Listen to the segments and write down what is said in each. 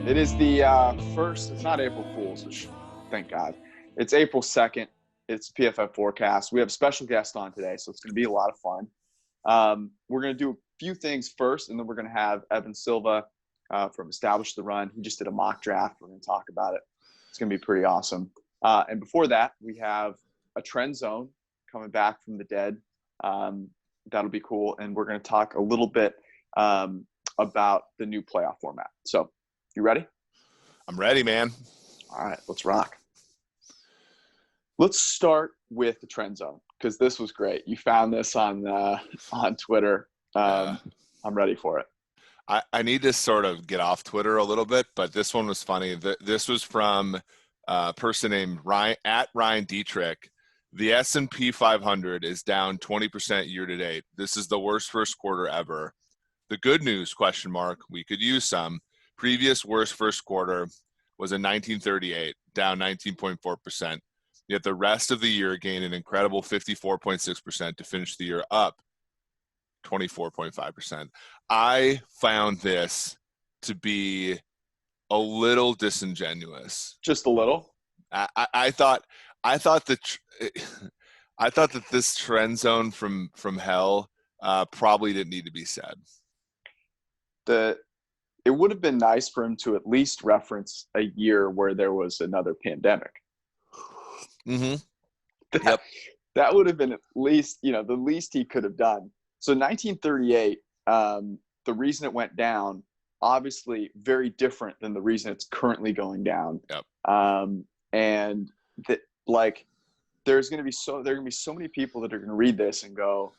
It is the first, it's not April Fool's, which thank God. It's April 2nd. It's PFF forecast. We have a special guest on today, so it's going to be a lot of fun. We're going to do a few things first, and then we're going to have Evan Silva from Establish the Run. He just did a mock draft. We're going to talk about it. It's going to be pretty awesome. And before that, we have a trend zone coming back from the dead. That'll be cool. And we're going to talk a little bit about the new playoff format. So, you ready? I'm ready, man. All right, let's rock. Let's start with the trend zone because this was great. You found this on Twitter. I'm ready for it. I need to sort of get off Twitter a little bit, but this one was funny. This was from a person named Ryan Dietrich. The S&P 500 is down 20% year to date. This is the worst first quarter ever. The good news, ? We could use some. Previous worst first quarter was in 1938, down 19.4%. Yet the rest of the year gained an incredible 54.6% to finish the year up 24.5%. I found this to be a little disingenuous. Just a little? I thought that this trend zone from hell probably didn't need to be said. It would have been nice for him to at least reference a year where there was another pandemic. Mm-hmm. Yep. That would have been at least, the least he could have done. So 1938, the reason it went down, obviously very different than the reason it's currently going down. Yep. And that, like, there's going to be so many people that are going to read this and go,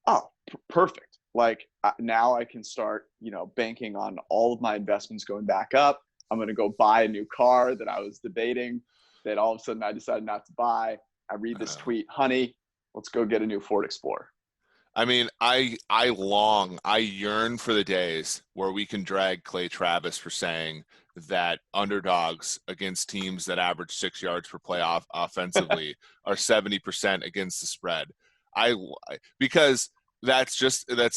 oh, perfect. Like, now I can start, banking on all of my investments going back up. I'm going to go buy a new car that I was debating that all of a sudden I decided not to buy. I read this tweet, honey, let's go get a new Ford Explorer. I mean, I yearn for the days where we can drag Clay Travis for saying that underdogs against teams that average 6 yards per play offensively are 70% against the spread. Because that's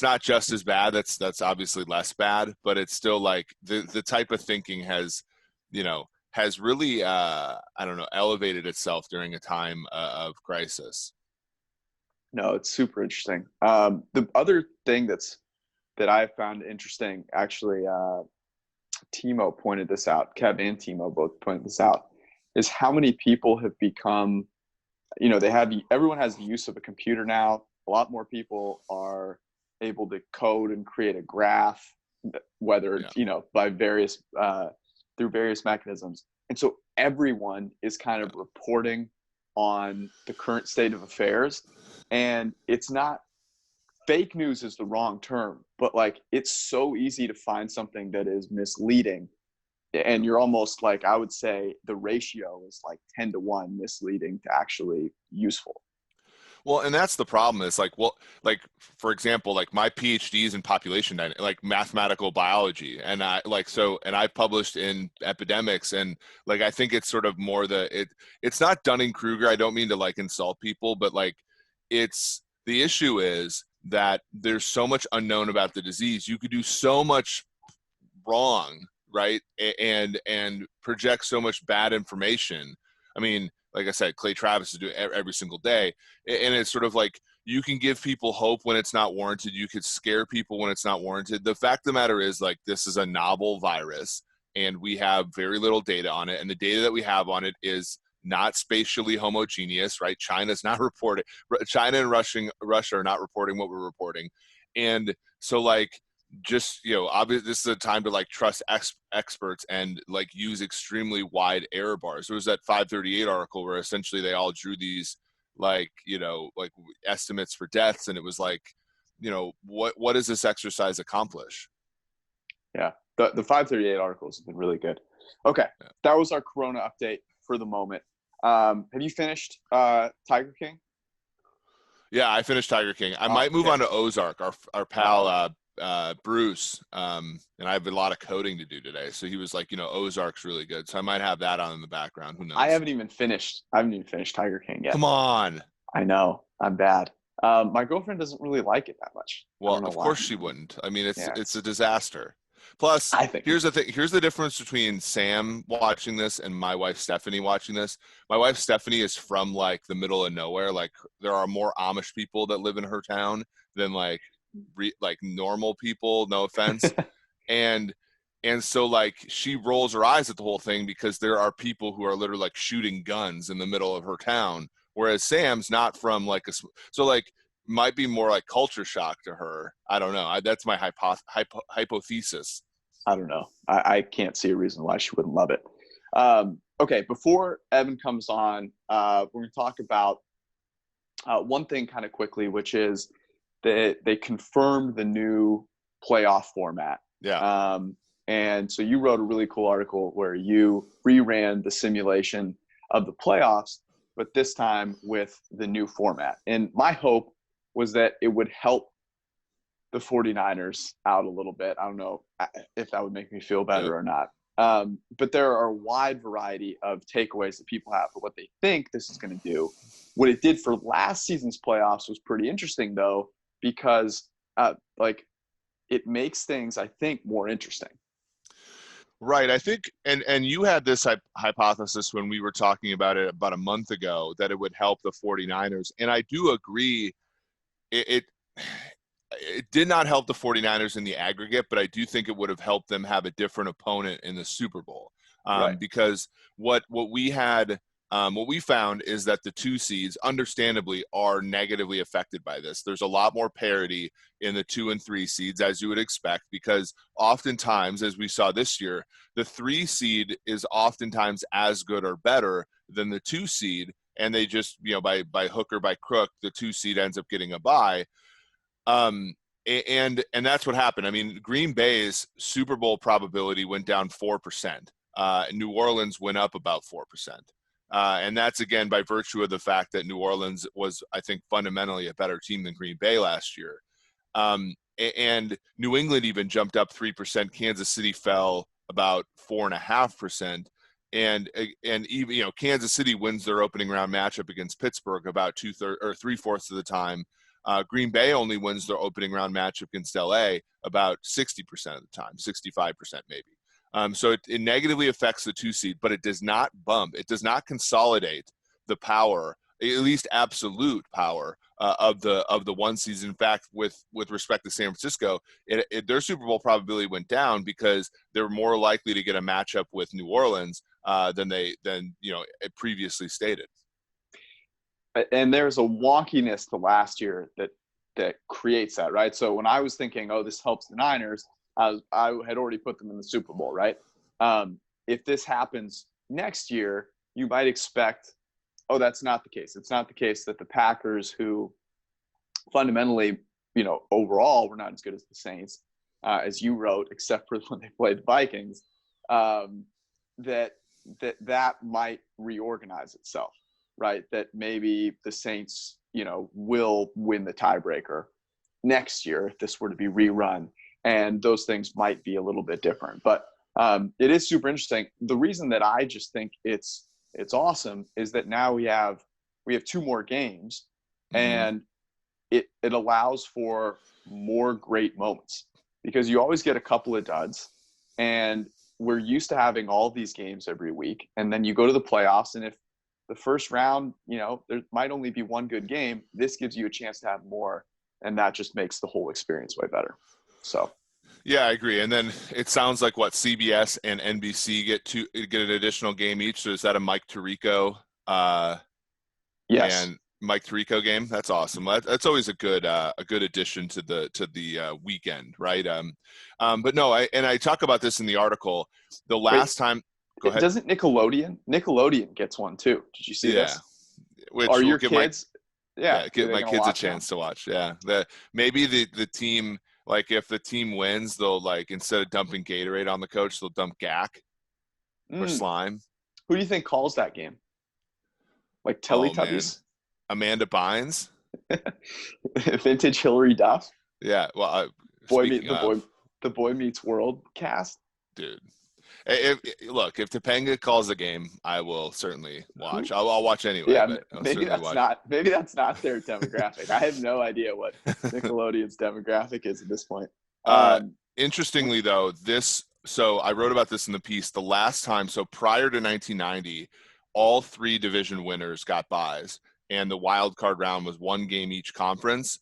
not just as bad. That's obviously less bad, but it's still like the type of thinking has really elevated itself during a time of crisis. No, it's super interesting. The other thing that I found interesting, actually, Timo pointed this out. Kev and Timo both pointed this out, is how many people have become, everyone has the use of a computer now. A lot more people are able to code and create a graph, whether by through various mechanisms. And so everyone is kind of reporting on the current state of affairs. And it's not, fake news is the wrong term, but like, it's so easy to find something that is misleading. And you're almost like, I would say the ratio is like 10-1 misleading to actually useful. Well, and that's the problem is for example, like my PhD is in population dynamics, like mathematical biology. And I published in epidemics, and like, I think it's sort of more it's not Dunning-Kruger. I don't mean to like insult people, but like, the issue is that there's so much unknown about the disease. You could do so much wrong, right? And project so much bad information. I mean, like I said, Clay Travis is doing every single day. And it's sort of like, you can give people hope when it's not warranted. You could scare people when it's not warranted. The fact of the matter is, like, this is a novel virus and we have very little data on it. And the data that we have on it is not spatially homogeneous, right? China's not reporting. China and Russia are not reporting what we're reporting. And so, like, just, obviously this is a time to like trust experts and like use extremely wide error bars. There was that 538 article where essentially they all drew these like estimates for deaths. And it was like, what does this exercise accomplish? Yeah. The 538 articles have been really good. Okay. Yeah. That was our Corona update for the moment. Have you finished Tiger King? Yeah, I finished Tiger King. I might move on to Ozark. Our pal Bruce, and I have a lot of coding to do today, so he was like, Ozark's really good, so I might have that on in the background. Who knows? I haven't even finished Tiger King yet. Come on. I know, I'm bad. My girlfriend doesn't really like it that much. Well, of course she wouldn't. I mean, it's a disaster. Plus, I think. here's the thing. Here's the difference between Sam watching this and my wife Stephanie watching this. My wife Stephanie is from like the middle of nowhere. Like there are more Amish people that live in her town than like normal people. No offense. and so like she rolls her eyes at the whole thing because there are people who are literally like shooting guns in the middle of her town, whereas Sam's not from like so like might be more like culture shock to her. I don't know. That's my hypothesis. I don't know. I can't see a reason why she wouldn't love it. Okay, before Evan comes on, we're going to talk about one thing kind of quickly, which is that they confirmed the new playoff format. Yeah. And so you wrote a really cool article where you reran the simulation of the playoffs, but this time with the new format. And my hope was that it would help the 49ers out a little bit. I don't know if that would make me feel better or not. But there are a wide variety of takeaways that people have for what they think this is going to do. What it did for last season's playoffs was pretty interesting, though, because it makes things, I think, more interesting. Right. I think, and you had this hypothesis when we were talking about it about a month ago, that it would help the 49ers. And I do agree. It did not help the 49ers in the aggregate, but I do think it would have helped them have a different opponent in the Super Bowl. Right. Because what we found is that the 2 seeds understandably are negatively affected by this. There's a lot more parity in the 2 and 3 seeds, as you would expect, because oftentimes, as we saw this year, the 3 seed is oftentimes as good or better than the 2 seed. And they just, by hook or by crook, the 2 seed ends up getting a bye. And that's what happened. I mean, Green Bay's Super Bowl probability went down 4%. New Orleans went up about 4%. And that's, again, by virtue of the fact that New Orleans was, I think, fundamentally a better team than Green Bay last year. And New England even jumped up 3%. Kansas City fell about 4.5%. And even, Kansas City wins their opening round matchup against Pittsburgh about 3/4 of the time. Green Bay only wins their opening round matchup against LA about 60% of the time, 65% maybe. So it negatively affects the 2 seed, but it does not bump. It does not consolidate the power, at least absolute power, of the 1 seed. In fact, with respect to San Francisco, their Super Bowl probability went down because they're more likely to get a matchup with New Orleans than previously stated. And there's a wonkiness to last year that creates that, right? So when I was thinking, oh, this helps the Niners, I had already put them in the Super Bowl, right? If this happens next year, you might expect, oh, that's not the case. It's not the case that the Packers, who fundamentally, overall were not as good as the Saints, as you wrote, except for when they played the Vikings, that might reorganize itself, right? That maybe the Saints, will win the tiebreaker next year if this were to be rerun, and those things might be a little bit different. But it is super interesting. The reason that I just think it's awesome is that now we have 2 more games, and it allows for more great moments, because you always get a couple of duds, and we're used to having all these games every week, and then you go to the playoffs, and if the first round, there might only be one good game, this gives you a chance to have more, and that just makes the whole experience way better. So yeah, I agree. And then it sounds like CBS and NBC get an additional game each. So is that a Mike Tirico? Yes. And Mike Tirico game? That's awesome. That's always a good addition to the weekend, right? But no, I talk about this in the article. The last time. Go ahead. Doesn't Nickelodeon gets one too? Did you see this? Which are your kids? Give my kids a chance to watch. Yeah, maybe the team. Like if the team wins, they'll instead of dumping Gatorade on the coach, they'll dump Gak or slime. Who do you think calls that game? Like Teletubbies? Amanda Bynes? Vintage Hillary Duff? Yeah. Well, the Boy Meets World cast? Dude. Look, if Topanga calls a game, I will certainly watch. I'll watch anyway. Yeah, maybe that's not their demographic. I have no idea what Nickelodeon's demographic is at this point. Interestingly, though, so I wrote about this in the piece. The last time, so prior to 1990, all 3 division winners got byes, and the wild card round was 1 game each conference.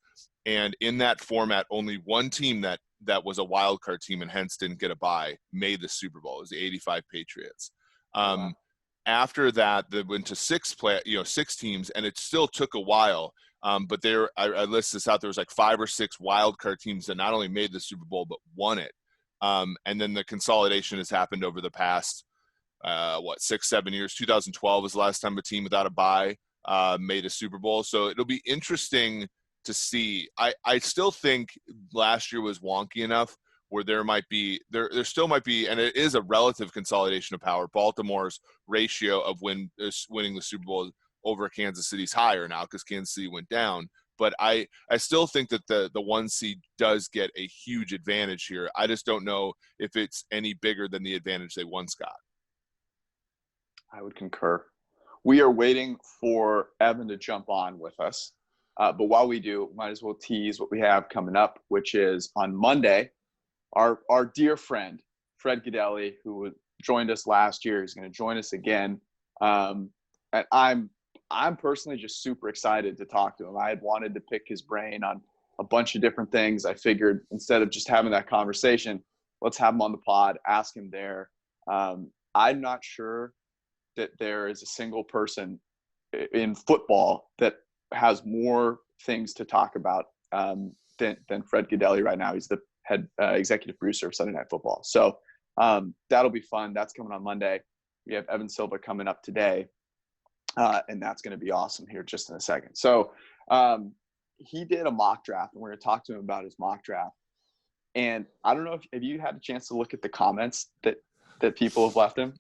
And in that format, only one team that was a wild card team and hence didn't get a bye made the Super Bowl. It was the '85 Patriots. Wow. After that, they went to 6 teams, and it still took a while. But I list this out. There was like 5 or 6 wild card teams that not only made the Super Bowl but won it. And then the consolidation has happened over the past 6-7 years. 2012 was the last time a team without a bye made a Super Bowl. So it'll be interesting to see. I still think last year was wonky enough where there still might be, and it is a relative consolidation of power. Baltimore's ratio of winning the Super Bowl over Kansas City's higher now because Kansas City went down. But I still think that the 1 seed does get a huge advantage here. I just don't know if it's any bigger than the advantage they once got. I would concur. We are waiting for Evan to jump on with us. But while we do, might as well tease what we have coming up, which is on Monday, our dear friend, Fred Gaudelli, who joined us last year, is going to join us again. And I'm personally just super excited to talk to him. I had wanted to pick his brain on a bunch of different things. I figured instead of just having that conversation, let's have him on the pod, ask him there. I'm not sure that there is a single person in football that has more things to talk about than Fred Gaudelli right now. He's the head executive producer of Sunday Night Football. So that'll be fun. That's coming on Monday. We have Evan Silva coming up today. And that's going to be awesome here just in a second. So he did a mock draft, and we're going to talk to him about his mock draft. And I don't know if you had a chance to look at the comments that people have left him.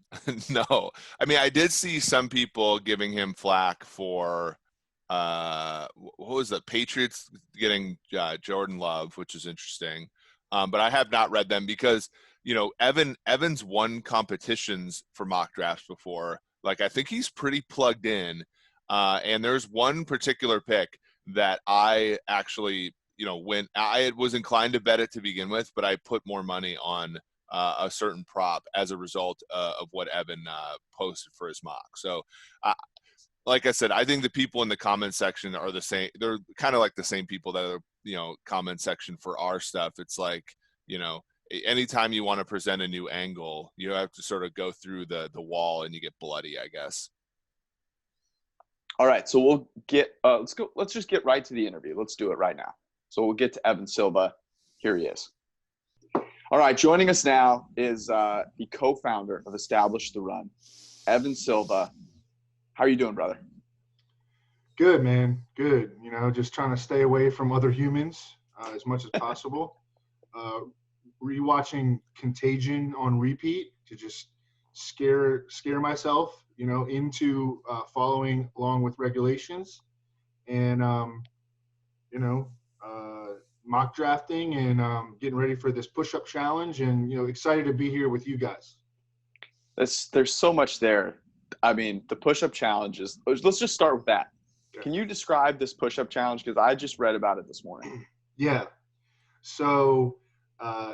No. I mean, I did see some people giving him flack for what was the Patriots getting Jordan Love, which is interesting. But I have not read them because, Evans won competitions for mock drafts before. Like, I think he's pretty plugged in. And there's one particular pick that I actually, when I was inclined to bet it to begin with, but I put more money on a certain prop as a result of what Evan posted for his mock. So, like I said, I think the people in the comment section are the same. They're kind of like the same people that are, comment section for our stuff. It's like, anytime you want to present a new angle, you have to sort of go through the wall and you get bloody, I guess. All right. So we'll get, let's just get right to the interview. Let's do it right now. So we'll get to Evan Silva. Here he is. All right. Joining us now is the co-founder of Establish the Run, Evan Silva. How are you doing, brother? Good, man. Good. Just trying to stay away from other humans as much as possible. Rewatching Contagion on repeat to just scare myself, into following along with regulations, and mock drafting and getting ready for this push-up challenge, and excited to be here with you guys. There's so much there. I mean, the push-up challenge is. Let's just start with that. Okay. Can you describe this push-up challenge? Because I just read about it this morning. Yeah. So.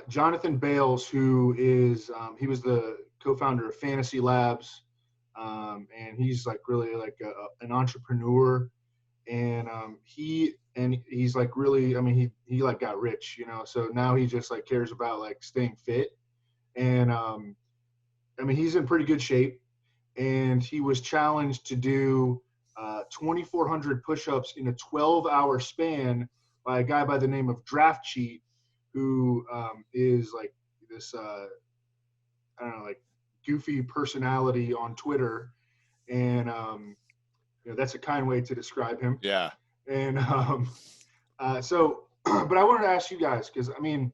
Jonathan Bales, who is he was the co-founder of Fantasy Labs, and he's like really like an entrepreneur, and he's like really, I mean, he like got rich, so now he just like cares about like staying fit, and I mean, he's in pretty good shape, and he was challenged to do 2,400 push-ups in a 12-hour span by a guy by the name of Draft Cheat, who is like this, I don't know, like goofy personality on Twitter. And, that's a kind way to describe him. Yeah. And so, but I wanted to ask you guys, because, I mean,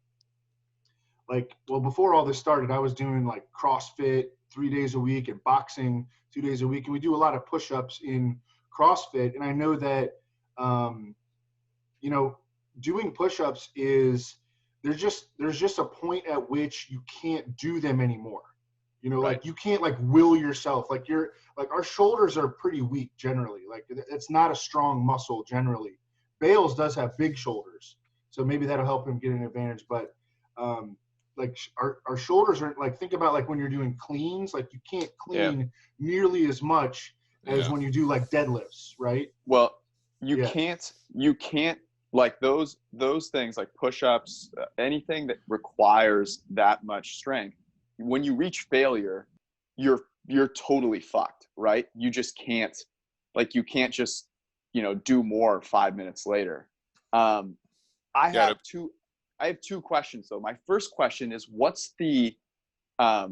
before all this started, I was doing like CrossFit 3 days a week and boxing 2 days a week. And we do a lot of push-ups in CrossFit. And I know that, doing push-ups is, there's just a point at which you can't do them anymore. Right. Like you can't like will yourself, like our shoulders are pretty weak generally. Like it's not a strong muscle generally. Bales does have big shoulders, so maybe that'll help him get an advantage. But like our shoulders aren't like, think about like when you're doing cleans, like you can't clean nearly as much as when you do like deadlifts, right? Well, you can't like those things like push-ups, anything that requires that much strength. When you reach failure, you're totally fucked, right? You just can't, like, you can't just, do more 5 minutes later. I have two questions though. My first question is, what are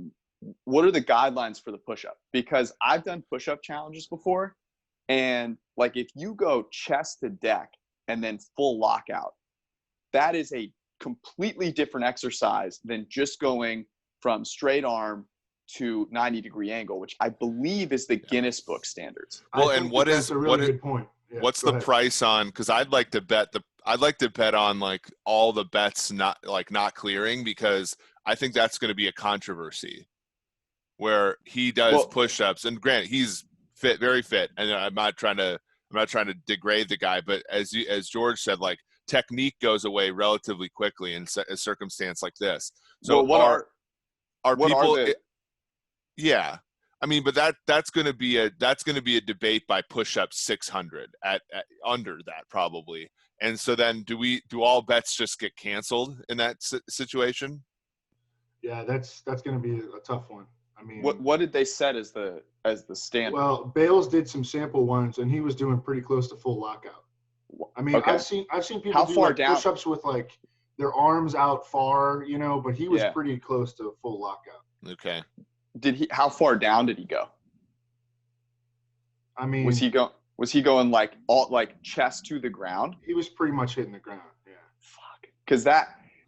the guidelines for the push-up? Because I've done push-up challenges before, and like if you go chest to deck and then full lockout, that is a completely different exercise than just going from straight arm to 90-degree angle, which I believe is the Guinness Book standards. Well, and that's a really good point. Yeah, what's the price on? Because I'd like to bet on like all the bets not clearing, because I think that's going to be a controversy where he does push-ups, and granted he's fit, very fit, and I'm not trying to degrade the guy, but as George said, like technique goes away relatively quickly in a circumstance like this. So yeah. I mean, but that's going to be a debate by push-up 600 at under that probably. And so then do all bets just get canceled in that situation? Yeah, that's going to be a tough one. I mean, what did they set as the standard? Well, Bales did some sample ones, and he was doing pretty close to full lockout. I mean, I've seen people do like push-ups with like their arms out far, but he was pretty close to full lockout. Okay. How far down did he go? I mean, was he going like chest to the ground? He was pretty much hitting the ground. Yeah. Fuck.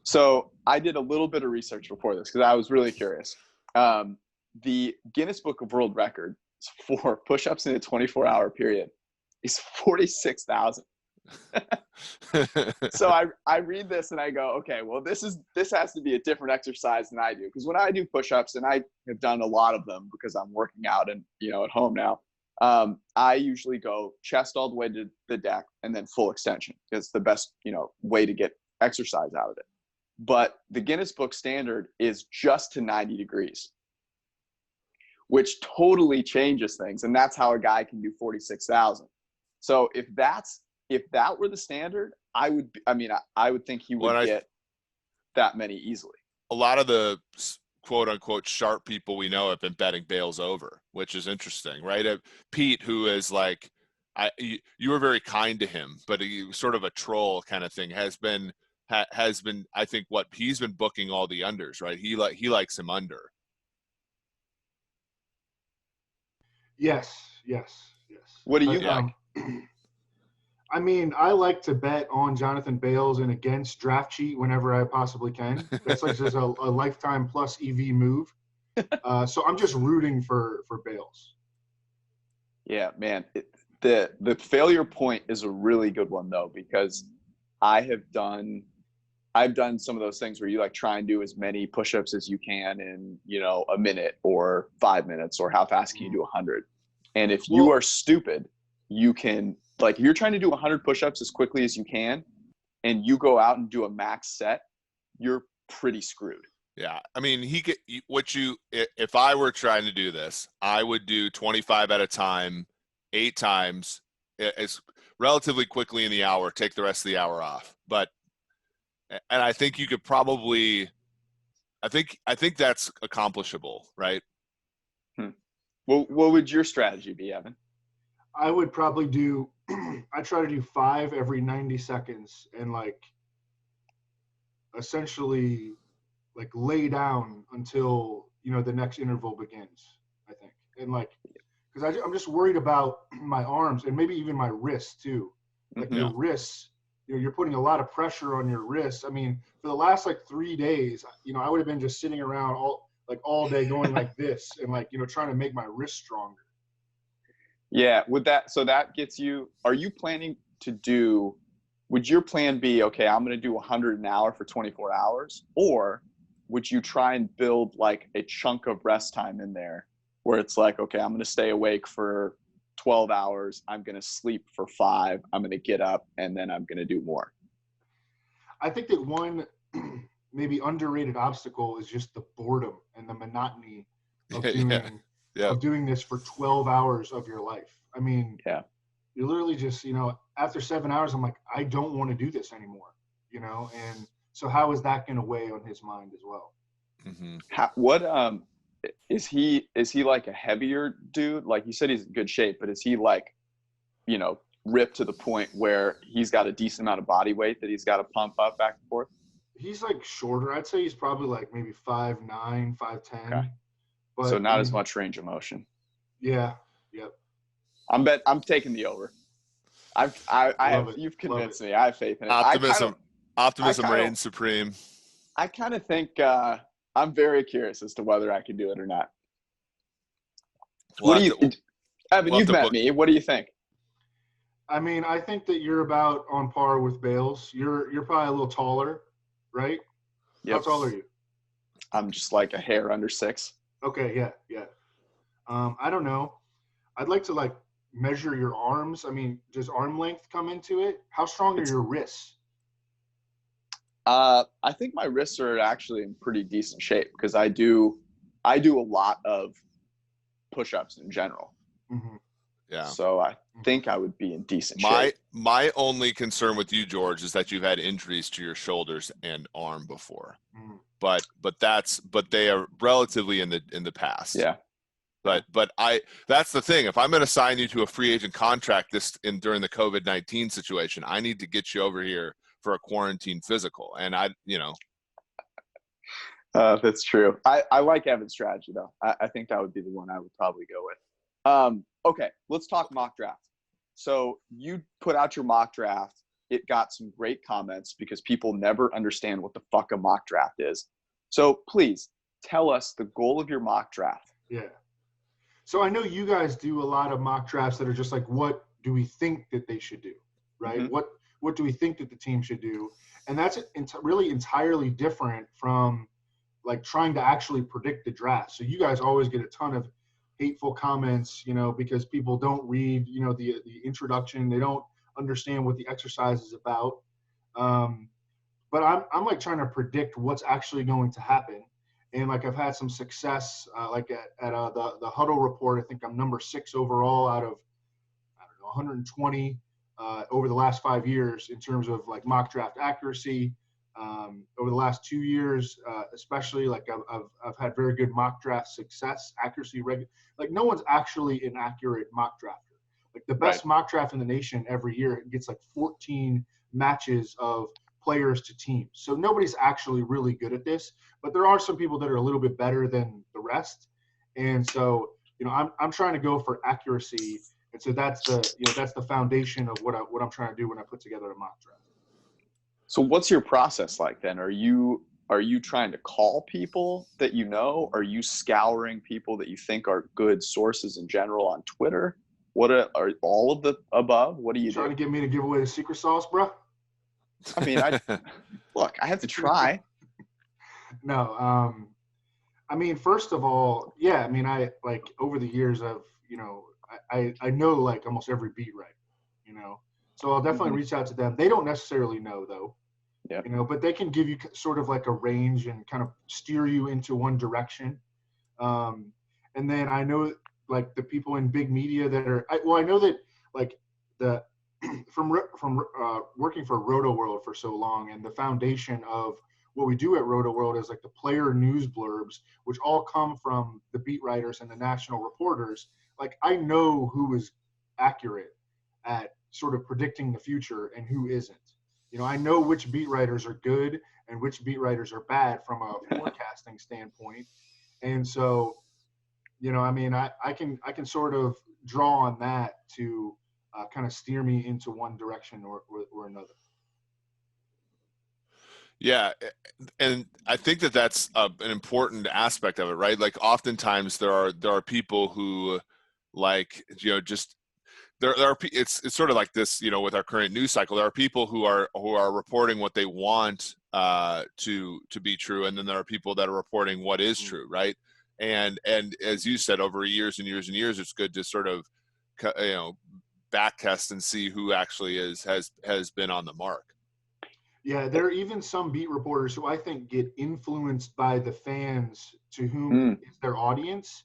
So I did a little bit of research before this because I was really curious. The Guinness Book of World Records for push-ups in a 24-hour period is 46,000. So I read this and I go, okay, well, this has to be a different exercise than I do, because when I do push-ups, and I have done a lot of them because I'm working out and at home now, I usually go chest all the way to the deck and then full extension. It's the best way to get exercise out of it. But the Guinness Book standard is just to 90 degrees, which totally changes things, and that's how a guy can do 46,000. So if that were the standard, I would think he would get that many easily. A lot of the quote unquote sharp people we know have been betting Bales over, which is interesting, right? Pete, who is like, you were very kind to him, but he sort of a troll kind of thing, has been, I think he's been booking all the unders, right? He likes him under. Yes. What do you like? I mean, I like to bet on Jonathan Bales and against Draft Cheat whenever I possibly can. That's like just a lifetime plus EV move. So I'm just rooting for Bales. Yeah, man. The failure point is a really good one though, because I've done some of those things where you like try and do as many push-ups as you can in a minute or 5 minutes, or how fast can you do 100? And if you are stupid, you can, like, if you're trying to do 100 push-ups as quickly as you can and you go out and do a max set, you're pretty screwed. Yeah. I mean, if I were trying to do this, I would do 25 at a time, 8 times. It's relatively quickly in the hour, take the rest of the hour off. And I think you could probably, I think that's accomplishable, right? Well, what would your strategy be, Evan? I would probably I try to do 5 every 90 seconds and like essentially like lay down until, the next interval begins, I think. And like, because I'm just worried about my arms and maybe even my wrists too. Like your wrists, you're putting a lot of pressure on your wrists. I mean, for the last like 3 days, I would have been just sitting around all day going like this and like, trying to make my wrist stronger. Yeah, so that gets you, would your plan be, okay, I'm going to do 100 an hour for 24 hours? Or would you try and build like a chunk of rest time in there where it's like, okay, I'm going to stay awake for 12 hours. I'm going to sleep for 5. I'm going to get up and then I'm going to do more. I think that one maybe underrated obstacle is just the boredom and the monotony of doing Yeah. of doing this for 12 hours of your life. I mean, Yeah. you literally just, after 7 hours, I'm like, I don't want to do this anymore, and so how is that going to weigh on his mind as well? Mm-hmm. What is he like a heavier dude? Like you said, he's in good shape, but is he like, ripped to the point where he's got a decent amount of body weight that he's got to pump up back and forth? He's like shorter. I'd say he's probably like maybe 5'9", 5'10". Okay. But So not as much range of motion. Yeah. Yep. I'm taking the over. You've convinced me. I have faith in it. Optimism reigns supreme. I kind of think I'm very curious as to whether I can do it or not. Evan, you've met me. What do you think? I mean, I think that you're about on par with Bales. You're probably a little taller, right? Yep. How tall are you? I'm just like a hair under 6. Okay, yeah. I don't know. I'd like to measure your arms. I mean, does arm length come into it? How strong are your wrists? I think my wrists are actually in pretty decent shape because I do a lot of push-ups in general. Mm-hmm. Yeah. So I think I would be in decent shape. My only concern with you, George, is that you've had injuries to your shoulders and arm before. Mm. But they are relatively in the past. Yeah. But that's the thing. If I'm going to sign you to a free agent contract during the COVID-19 situation, I need to get you over here for a quarantine physical. And that's true. I like Evan's strategy though. I think that would be the one I would probably go with. Okay, let's talk mock draft. So you put out your mock draft. It got some great comments because people never understand what the fuck a mock draft is. So please tell us the goal of your mock draft. Yeah. So I know you guys do a lot of mock drafts that are just like, what do we think that they should do, right? Mm-hmm. What do we think that the team should do? And that's really entirely different from like trying to actually predict the draft. So you guys always get a ton of hateful comments, because people don't read, the introduction. They don't understand what the exercise is about. But I'm like trying to predict what's actually going to happen. And like I've had some success, like at the Huddle Report. I think I'm number 6 overall out of 120 over the last 5 years in terms of like mock draft accuracy. Over the last 2 years, especially, like I've had very good mock draft success, accuracy. Like no one's actually an accurate mock drafter. Like the best mock draft in the nation every year gets like 14 matches of players to teams. So nobody's actually really good at this, but there are some people that are a little bit better than the rest. And so, I'm trying to go for accuracy. And so that's the foundation of what I'm trying to do when I put together a mock draft. So what's your process like then? Are you trying to call people that you know? Are you scouring people that you think are good sources in general on Twitter? What are all of the above? What do you trying to get me to give away the secret sauce, bro? I mean, look, I have to try. No, I mean, first of all, yeah, I mean, I like over the years of, I know like almost every beat writer, so I'll definitely reach out to them. They don't necessarily know though, but they can give you sort of like a range and kind of steer you into one direction. And then I know like the people in big media that are, I know that like from working for Roto World for so long, and the foundation of what we do at Roto World is like the player news blurbs, which all come from the beat writers and the national reporters. Like I know who is accurate at sort of predicting the future and who isn't. I know which beat writers are good and which beat writers are bad from a forecasting standpoint. And so, I mean, I can sort of draw on that to kind of steer me into one direction or another. Yeah. And I think that's an important aspect of it, right? Like oftentimes there are people who like, just there are, it's sort of like this, with our current news cycle, there are people who are reporting what they want to be true. And then there are people that are reporting what is true. Right. And as you said, over years and years and years, it's good to sort of, back test and see who actually has been on the mark. Yeah, there are even some beat reporters who I think get influenced by the fans to whom is their audience,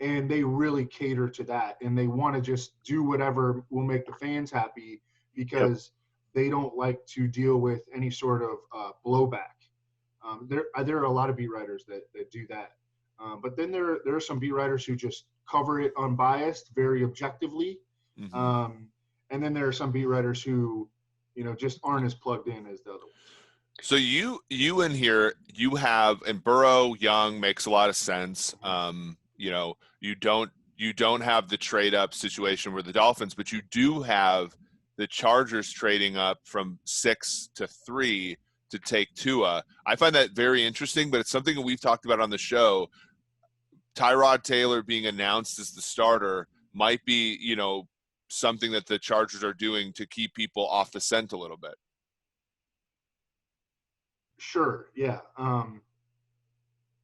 and they really cater to that, and they want to just do whatever will make the fans happy because they don't like to deal with any sort of blowback. There are a lot of beat writers that do that, but then there are some beat writers who just cover it unbiased, very objectively, and then there are some beat writers who, just aren't as plugged in as the other ones. So you in here, you have, and Burrow Young makes a lot of sense. You don't have the trade up situation where the Dolphins, but you do have the Chargers trading up from 6 to 3 to take Tua. I find that very interesting, but it's something that we've talked about on the show. Tyrod Taylor being announced as the starter might be, something that the Chargers are doing to keep people off the scent a little bit. Sure. Yeah.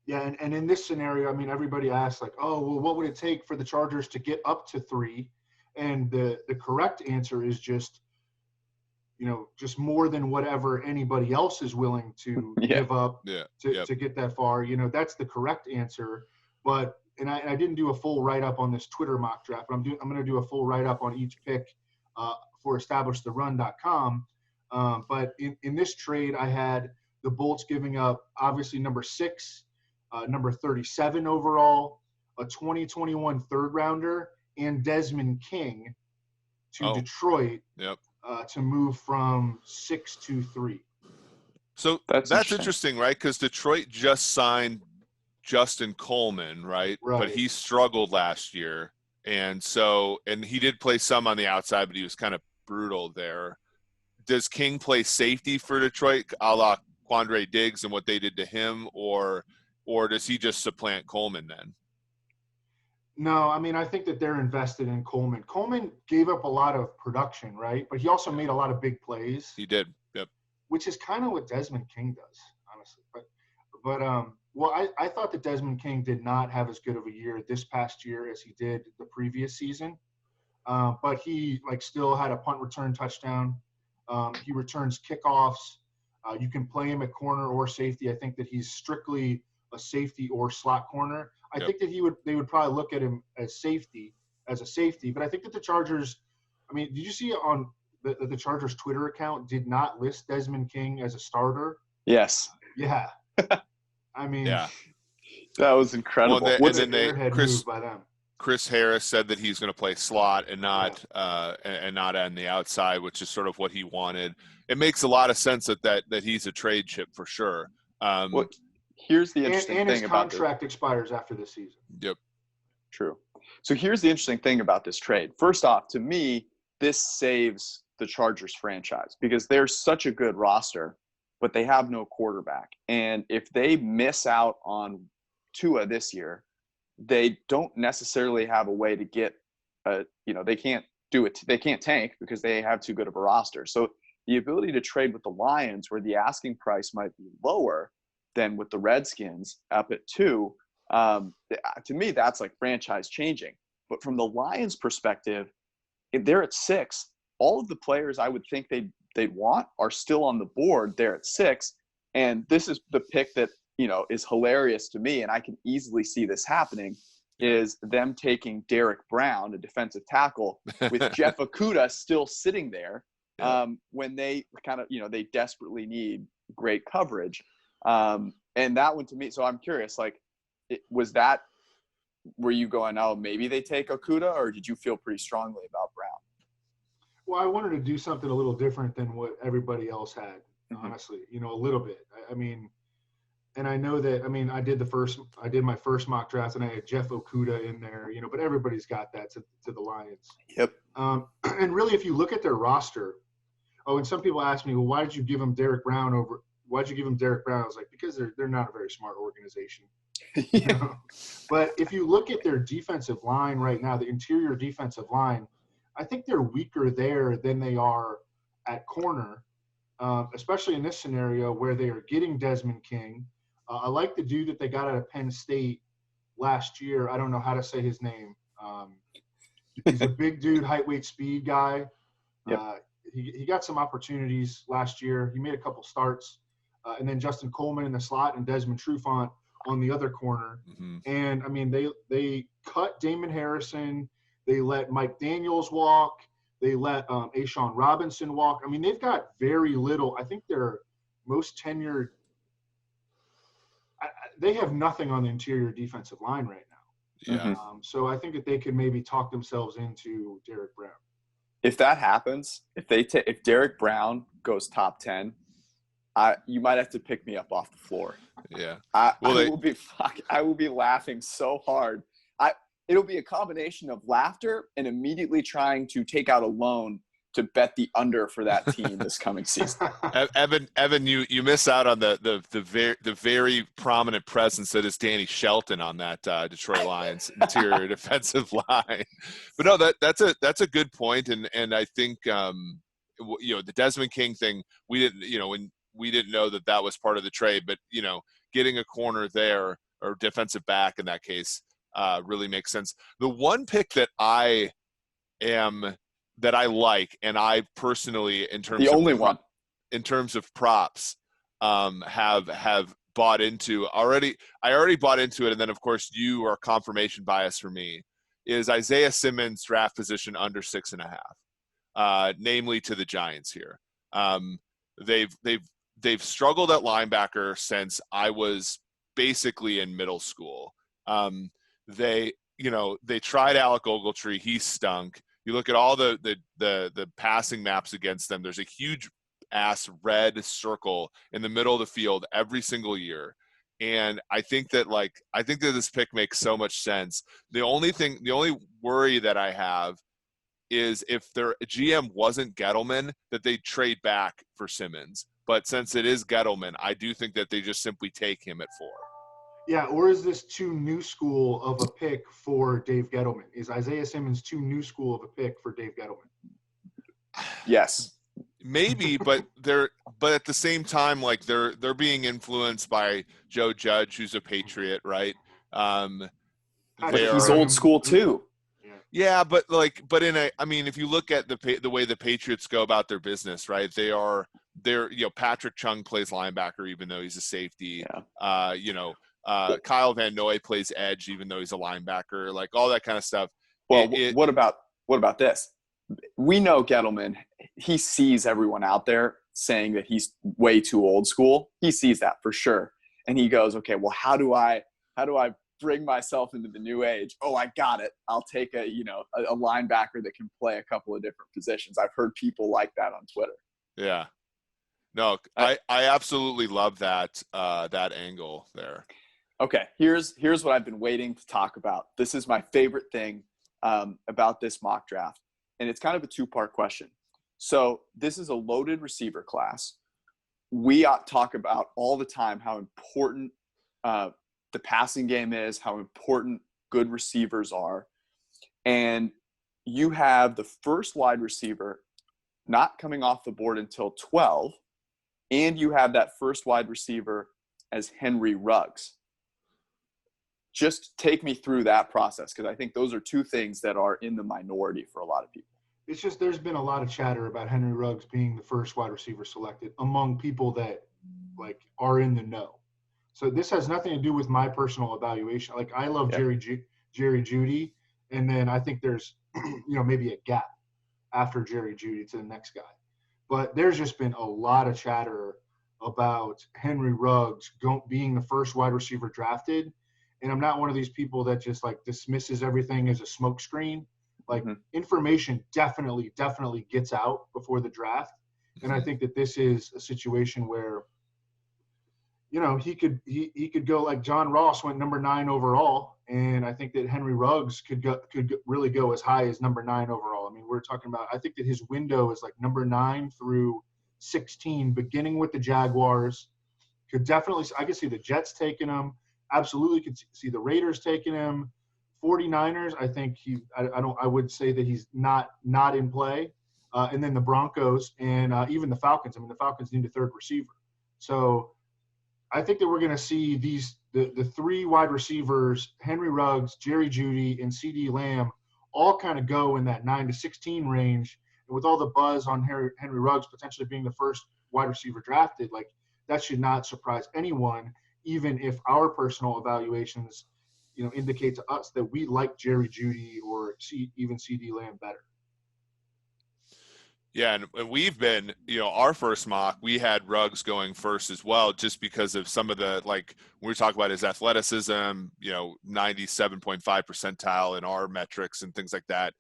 Yeah. And in this scenario, I mean, everybody asks like, oh, well, what would it take for the Chargers to get up to 3? And the correct answer is just more than whatever anybody else is willing to give up to get that far. That's the correct answer. But, and I didn't do a full write-up on this Twitter mock draft, but I'm going to do a full write-up on each pick for establishtheRun.com. But in this trade, I had the Bolts giving up obviously number 6, number 37 overall, a 2021 third rounder, and Desmond King to Detroit to move from 6 to 3. So that's interesting, right? Because Detroit just signed Justin Coleman, right? But he struggled last year. And he did play some on the outside, but he was kind of brutal there. Does King play safety for Detroit, a la Quandre Diggs and what they did to him, or does he just supplant Coleman then? No, I mean, I think that they're invested in Coleman. Coleman gave up a lot of production, right? But he also made a lot of big plays. He did, yep. Which is kind of what Desmond King does, honestly. But I thought that Desmond King did not have as good of a year this past year as he did the previous season. But he still had a punt return touchdown. He returns kickoffs. You can play him at corner or safety. I think that he's strictly a safety or slot corner. I think that they would probably look at him as a safety. But I think that the Chargers, I mean, did you see on the Chargers Twitter account did not list Desmond King as a starter? Yes. Yeah. I mean, that was incredible. Chris Harris said that he's going to play slot and not on the outside, which is sort of what he wanted. It makes a lot of sense that he's a trade chip for sure. Here's the interesting thing about this. And his contract expires after this season. Yep. True. So here's the interesting thing about this trade. First off, to me, this saves the Chargers franchise because they're such a good roster, but they have no quarterback. And if they miss out on Tua this year, they don't necessarily have a way to get they can't do it. They can't tank because they have too good of a roster. So the ability to trade with the Lions where the asking price might be lower than with the Redskins up at 2, to me, that's like franchise changing. But from the Lions perspective, if they're at 6, all of the players I would think they'd want are still on the board. They're at 6. And this is the pick that, is hilarious to me. And I can easily see this happening is them taking Derek Brown, a defensive tackle, with Jeff Okudah still sitting there when they kind of, they desperately need great coverage. And that one to me, so I'm curious, were you going, oh, maybe they take Okudah, or did you feel pretty strongly about Brown? Well, I wanted to do something a little different than what everybody else had, honestly, a little bit. I mean, and I know that, I did my first mock draft and I had Jeff Okudah in there, but everybody's got that to the Lions. Yep. And really, if you look at their roster, and some people ask me, well, why did you give him Derek Brown? I was like, because they're not a very smart organization. But if you look at their defensive line right now, the interior defensive line, I think they're weaker there than they are at corner, especially in this scenario where they are getting Desmond King. I like the dude that they got out of Penn State last year. I don't know how to say his name. He's a big dude, height, weight, speed guy. Yep. he got some opportunities last year. He made a couple starts, and then Justin Coleman in the slot and Desmond Trufant on the other corner. Mm-hmm. And I mean, they cut Damon Harrison. They let Mike Daniels walk. They let Ashawn Robinson walk. I mean, they've got very little. I think their most tenured. They have nothing on the interior defensive line right now. Yeah. So I think that they could maybe talk themselves into Derek Brown. If that happens, if Derek Brown goes top 10, you might have to pick me up off the floor. Yeah. I will be laughing so hard. It'll be a combination of laughter and immediately trying to take out a loan to bet the under for that team this coming season. Evan, you miss out on the very prominent presence that is Danny Shelton on that Detroit Lions interior defensive line. But no, that's a good point, and I think the Desmond King thing, we didn't know that was part of the trade, but getting a corner there or defensive back in that case really makes sense. The one pick that I like, and I personally, in terms of props, have bought into already. I already bought into it, and then of course you are confirmation bias for me. Is Isaiah Simmons draft position under 6.5, namely to the Giants here. They've struggled at linebacker since I was basically in middle school. They tried Alec Ogletree, he stunk. You look at all the passing maps against them, there's a huge ass red circle in the middle of the field every single year. And I think that this pick makes so much sense. The only worry that I have is if their GM wasn't Gettleman, that they'd trade back for Simmons. But since it is Gettleman, I do think that they just simply take him at 4. Yeah, or is this too new school of a pick for Dave Gettleman? Is Isaiah Simmons too new school of a pick for Dave Gettleman? Yes. Maybe, but at the same time, like they're being influenced by Joe Judge, who's a Patriot, right? He's old school too. Yeah, but if you look at the way the Patriots go about their business, right? They're Patrick Chung plays linebacker even though he's a safety. Yeah. Kyle Van Noy plays edge even though he's a linebacker, like all that kind of stuff. Well, what about this? We know Gettleman, he sees everyone out there saying that he's way too old school. He sees that for sure. And he goes, okay, well, how do I bring myself into the new age? Oh, I got it. I'll take a linebacker that can play a couple of different positions. I've heard people like that on Twitter. Yeah. No, I absolutely love that angle there. Okay, here's what I've been waiting to talk about. This is my favorite thing about this mock draft, and it's kind of a two-part question. So this is a loaded receiver class. We talk about all the time how important the passing game is, how important good receivers are, and you have the first wide receiver not coming off the board until 12, and you have that first wide receiver as Henry Ruggs. Just take me through that process, because I think those are two things that are in the minority for a lot of people. It's just there's been a lot of chatter about Henry Ruggs being the first wide receiver selected among people that are in the know. So this has nothing to do with my personal evaluation. Like, I love Jerry Jeudy, and then I think there's maybe a gap after Jerry Jeudy to the next guy. But there's just been a lot of chatter about Henry Ruggs being the first wide receiver drafted. And I'm not one of these people that just dismisses everything as a smokescreen. Information definitely gets out before the draft. And I think that this is a situation where, he could go like John Ross went number 9 overall. And I think that Henry Ruggs could really go as high as number 9 overall. I mean, we're talking about, I think that his window is number 9 through 16, beginning with the Jaguars. I could see the Jets taking him. Absolutely could see the Raiders taking him. 49ers, I think I would say that he's not in play. And then the Broncos and even the Falcons. I mean, the Falcons need a third receiver. So I think that we're going to see the 3 wide receivers, Henry Ruggs, Jerry Jeudy, and CeeDee Lamb, all kind of go in that 9 to 16 range. And with all the buzz on Henry Ruggs potentially being the first wide receiver drafted, like that should not surprise anyone, even if our personal evaluations, indicate to us that we like Jerry Jeudy or even CD Lamb better. Yeah, and we've been, our first mock, we had Ruggs going first as well, just because of some of the, like, when we talk about his athleticism, 97.5 percentile in our metrics and things like that.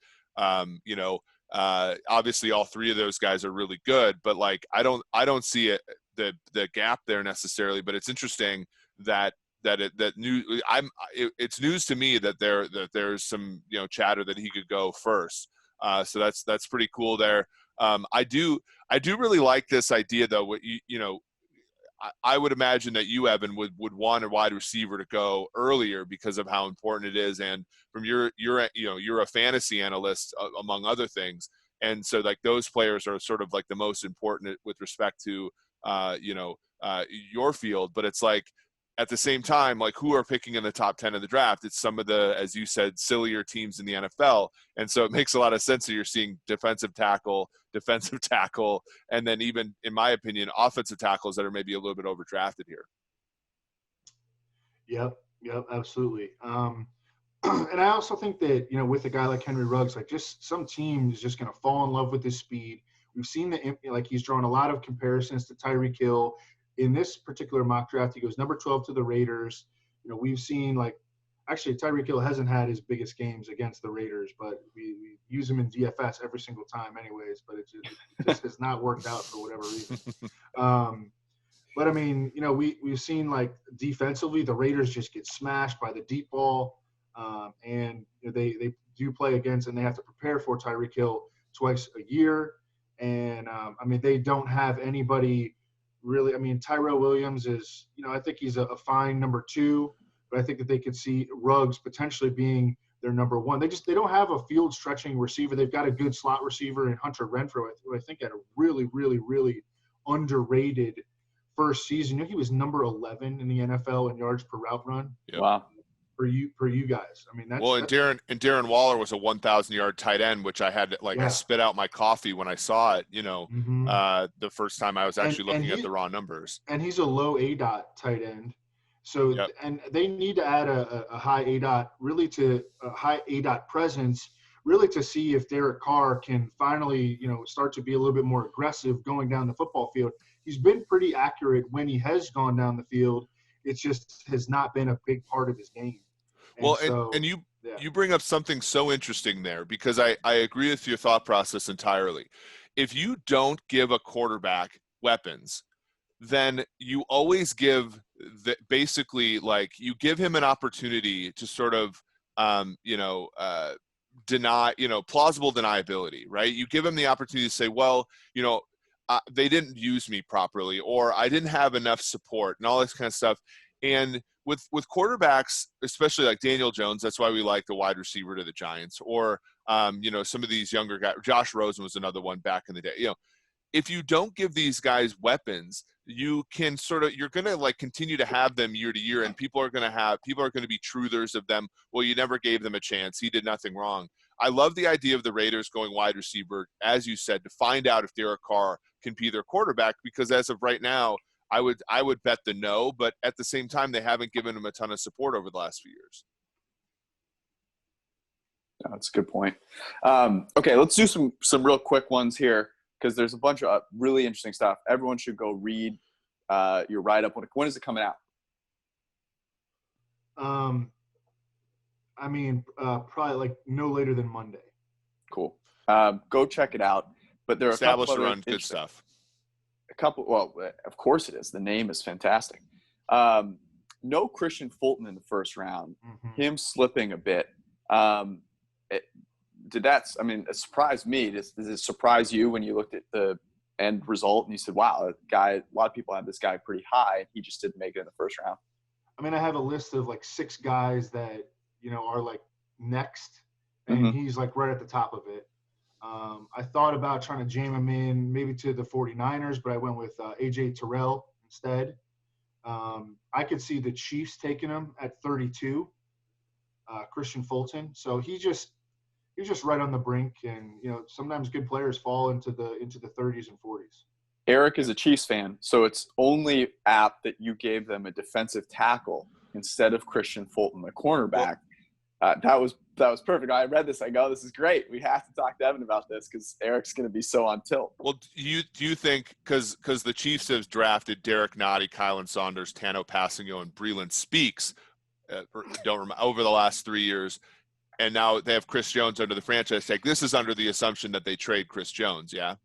Obviously all three of those guys are really good, but like, I don't see the gap there necessarily, but it's interesting it's news to me that there's some, chatter that he could go first. So that's pretty cool there. I do really like this idea, though. I would imagine that you, Evan, would want a wide receiver to go earlier because of how important it is, and from you're a fantasy analyst among other things, and so like those players are sort of like the most important with respect to your field. But it's like, at the same time, like, who are picking in the top 10 of the draft? It's some of the, as you said, sillier teams in the NFL. And so it makes a lot of sense that you're seeing defensive tackle, and then even, in my opinion, offensive tackles that are maybe a little bit overdrafted here. Yep, absolutely. And I also think that, with a guy like Henry Ruggs, like, just some team is just going to fall in love with his speed. We've seen he's drawn a lot of comparisons to Tyreek Hill. In this particular mock draft, he goes number 12 to the Raiders. We've seen, actually Tyreek Hill hasn't had his biggest games against the Raiders, but we use him in DFS every single time anyways, but it just has not worked out for whatever reason. But I mean, we've seen, like, defensively, the Raiders just get smashed by the deep ball. And they do play against, and they have to prepare for Tyreek Hill twice a year. And I mean, they don't have anybody really. I mean, Tyrell Williams is, I think he's a fine number 2, but I think that they could see Ruggs potentially being their number 1. They don't have a field stretching receiver. They've got a good slot receiver in Hunter Renfrow, who I think had a really, really, really underrated first season. He was number 11 in the NFL in yards per route run. Yep. Wow. For you guys. I mean, Darren Waller was a 1,000-yard tight end, which I had I spit out my coffee when I saw it. The first time I was actually looking at the raw numbers. And he's a low ADOT tight end, so and they need to add a high ADOT, really, to a high ADOT presence, really, to see if Derek Carr can finally start to be a little bit more aggressive going down the football field. He's been pretty accurate when he has gone down the field. It just has not been a big part of his game. And you bring up something so interesting there, because I agree with your thought process entirely. If you don't give a quarterback weapons, then you always give you give him an opportunity to sort of deny, plausible deniability, right? You give him the opportunity to say, well, they didn't use me properly, or I didn't have enough support, and all this kind of stuff. And with quarterbacks, especially like Daniel Jones, that's why we like the wide receiver to the Giants, or some of these younger guys. Josh Rosen was another one back in the day. If you don't give these guys weapons, you can you're going to continue to have them year to year, and people are going to be truthers of them. Well, you never gave them a chance. He did nothing wrong. I love the idea of the Raiders going wide receiver, as you said, to find out if Derek Carr can be their quarterback, because as of right now, I would bet the no, but at the same time, they haven't given him a ton of support over the last few years. That's a good point. Okay, let's do some real quick ones here, because there's a bunch of really interesting stuff. Everyone should go read your write-up. When is it coming out? I mean, probably no later than Monday. Cool. Go check it out. But there are established run, good stuff. Well, of course it is. The name is fantastic. No Christian Fulton in the first round. Mm-hmm. Him slipping a bit. It surprised me. Does it surprise you when you looked at the end result and you said, wow, a lot of people have this guy pretty high. He just didn't make it in the first round. I mean, I have a list of 6 guys that, are next, and he's right at the top of it. I thought about trying to jam him in maybe to the 49ers, but I went with A.J. Terrell instead. I could see the Chiefs taking him at 32, Christian Fulton. So he he was just right on the brink. And sometimes good players fall into the 30s and 40s. Eric is a Chiefs fan, so it's only apt that you gave them a defensive tackle instead of Christian Fulton, the cornerback. That was perfect. I read this. I go, this is great. We have to talk to Evan about this because Eric's going to be so on tilt. Well, do you think because the Chiefs have drafted Derek Nottie, Kylan Saunders, Tano Passingo, and Breland Speaks over the last 3 years, and now they have Chris Jones under the franchise tag. This is under the assumption that they trade Chris Jones, yeah?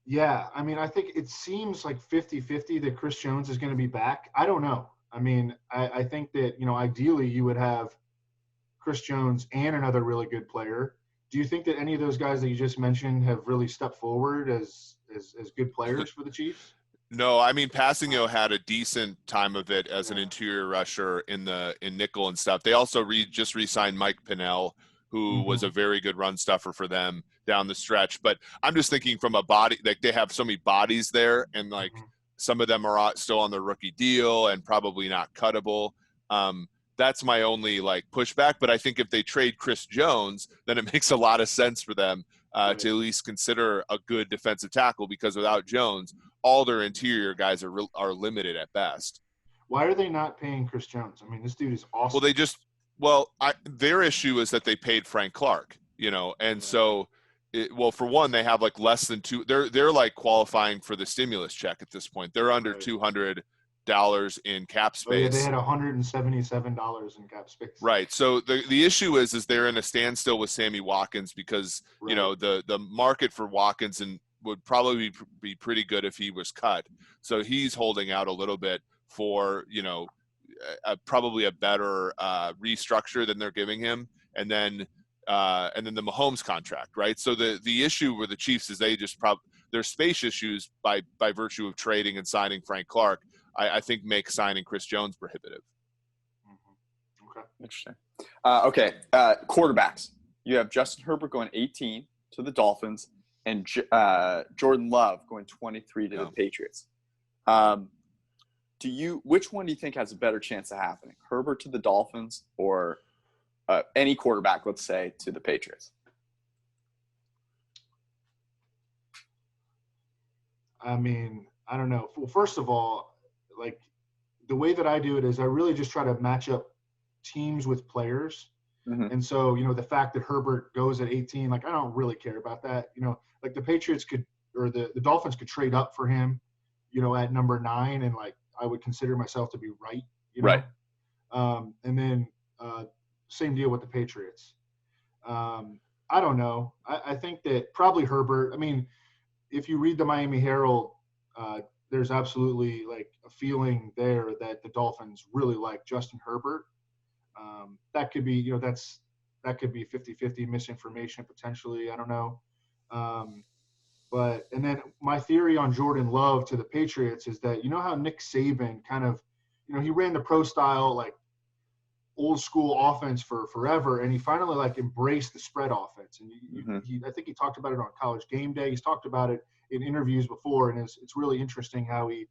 Yeah, I mean, I think it seems like 50-50 that Chris Jones is going to be back. I don't know. I mean, I think that, ideally you would have Chris Jones and another really good player. Do you think that any of those guys that you just mentioned have really stepped forward as good players for the Chiefs? No, I mean, Passingo had a decent time of it as an interior rusher in nickel and stuff. They also just re-signed Mike Pinnell, who was a very good run stuffer for them down the stretch. But I'm just thinking from a body, like they have so many bodies there, and like some of them are still on the rookie deal and probably not cuttable. That's my only like pushback. But I think if they trade Chris Jones, then it makes a lot of sense for them to at least consider a good defensive tackle, because without Jones, all their interior guys are limited at best. Why are they not paying Chris Jones? I mean, this dude is awesome. Well, their issue is that they paid Frank Clark, and so, for one, they have like less than two. They're like qualifying for the stimulus check at this point. They're under $200 in cap space. They had $177 in cap space. Right. So the issue is they're in a standstill with Sammy Watkins because the market for Watkins would probably be pretty good if he was cut. So he's holding out a little bit for probably a better restructure than they're giving him, and then the Mahomes contract, right? So the issue with the Chiefs is they just their space issues by virtue of trading and signing Frank Clark, I think make signing Chris Jones prohibitive. Okay, interesting. Quarterbacks. You have Justin Herbert going 18 to the Dolphins, and Jordan Love going 23 to the Patriots. Which one do you think has a better chance of happening? Herbert to the Dolphins or any quarterback, let's say, to the Patriots? I mean, I don't know. Well, first of all, like the way that I do it is I really just try to match up teams with players. And so, the fact that Herbert goes at 18, like I don't really care about that. Like the Patriots could, or the Dolphins could trade up for him, at number 9, and like I would consider myself to be right. Right. And then same deal with the Patriots. I don't know. I think that probably Herbert. I mean, if you read the Miami Herald, there's absolutely like a feeling there that the Dolphins really like Justin Herbert. That could be, that could be 50-50 misinformation potentially. I don't know. And then my theory on Jordan Love to the Patriots is that, how Nick Saban kind of, he ran the pro style, like old school offense for forever. And he finally like embraced the spread offense. And I think he talked about it on College Game Day. He's talked about it in interviews before. And it's really interesting how he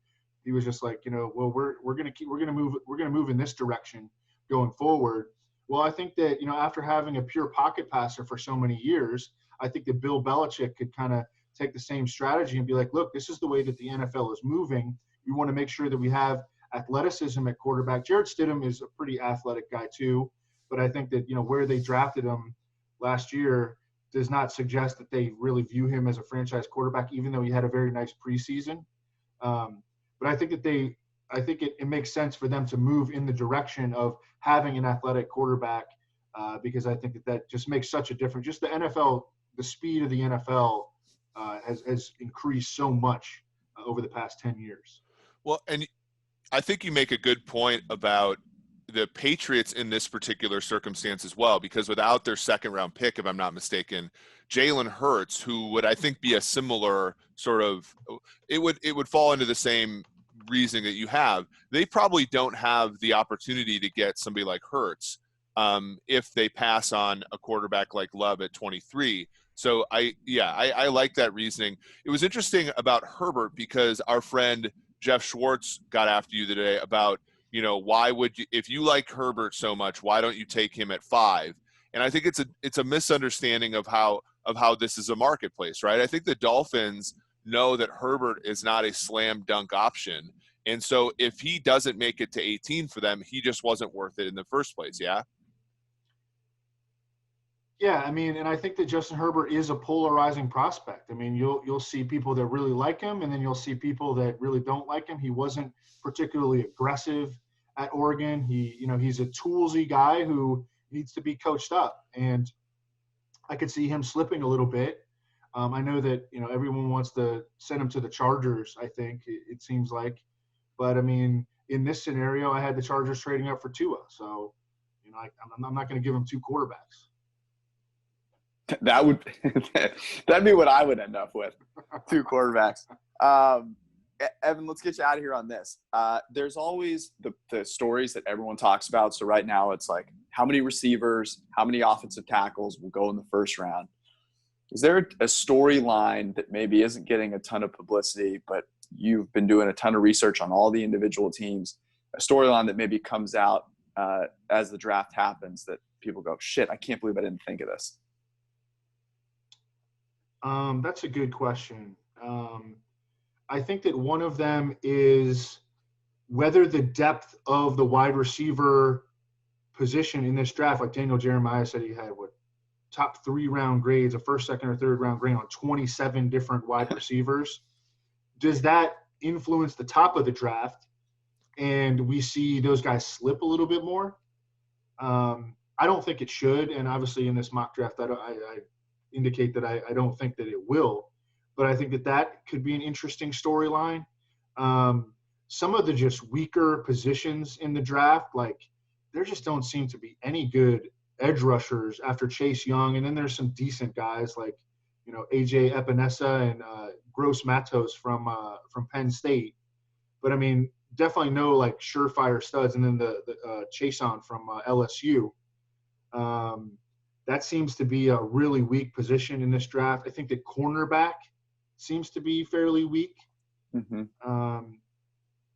was just like, well, we're going to move in this direction going forward. Well, I think that, after having a pure pocket passer for so many years, I think that Bill Belichick could kind of take the same strategy and be like, look, this is the way that the NFL is moving. We want to make sure that we have athleticism at quarterback. Jarrett Stidham is a pretty athletic guy too, but I think that, where they drafted him last year does not suggest that they really view him as a franchise quarterback, even though he had a very nice preseason. But I think that it makes sense for them to move in the direction of having an athletic quarterback because I think that just makes such a difference. Just the NFL, the speed of the NFL has increased so much over the past 10 years. Well, and I think you make a good point about the Patriots in this particular circumstance as well, because without their second round pick, if I'm not mistaken, Jalen Hurts, who would I think be a similar sort of, it would fall into the same reasoning that you have. They probably don't have the opportunity to get somebody like Hurts if they pass on a quarterback like Love at 23. So I like that reasoning. It was interesting about Herbert because our friend Jeff Schwartz got after you today about, why would you, if you like Herbert so much, why don't you take him at 5? And I think it's a misunderstanding of how this is a marketplace, right? I think the Dolphins know that Herbert is not a slam dunk option. And so if he doesn't make it to 18 for them, he just wasn't worth it in the first place. Yeah. Yeah, I mean, and I think that Justin Herbert is a polarizing prospect. I mean, you'll see people that really like him, and then you'll see people that really don't like him. He wasn't particularly aggressive at Oregon. He's a toolsy guy who needs to be coached up, and I could see him slipping a little bit. I know that everyone wants to send him to the Chargers. I think it seems like, but I mean, in this scenario, I had the Chargers trading up for Tua, so I'm not going to give him two quarterbacks. That'd be what I would end up with, two quarterbacks. Evan, let's get you out of here on this. There's always the stories that everyone talks about. So right now it's like how many receivers, how many offensive tackles will go in the first round. Is there a storyline that maybe isn't getting a ton of publicity, but you've been doing a ton of research on all the individual teams, a storyline that maybe comes out as the draft happens that people go, shit, I can't believe I didn't think of this? That's a good question. I think that one of them is whether the depth of the wide receiver position in this draft, like Daniel Jeremiah said, he had top 3 round grades, a first, second, or third round grade on 27 different wide receivers. Does that influence the top of the draft? And we see those guys slip a little bit more. I don't think it should. And obviously in this mock draft, I indicate that I don't think that it will, but I think that could be an interesting storyline. Some of the just weaker positions in the draft, like there just don't seem to be any good edge rushers after Chase Young. And then there's some decent guys like, AJ Epinesa and Gross Matos from Penn State. But I mean, definitely no like surefire studs. And then the Chason from LSU. That seems to be a really weak position in this draft. I think the cornerback seems to be fairly weak. Mm-hmm.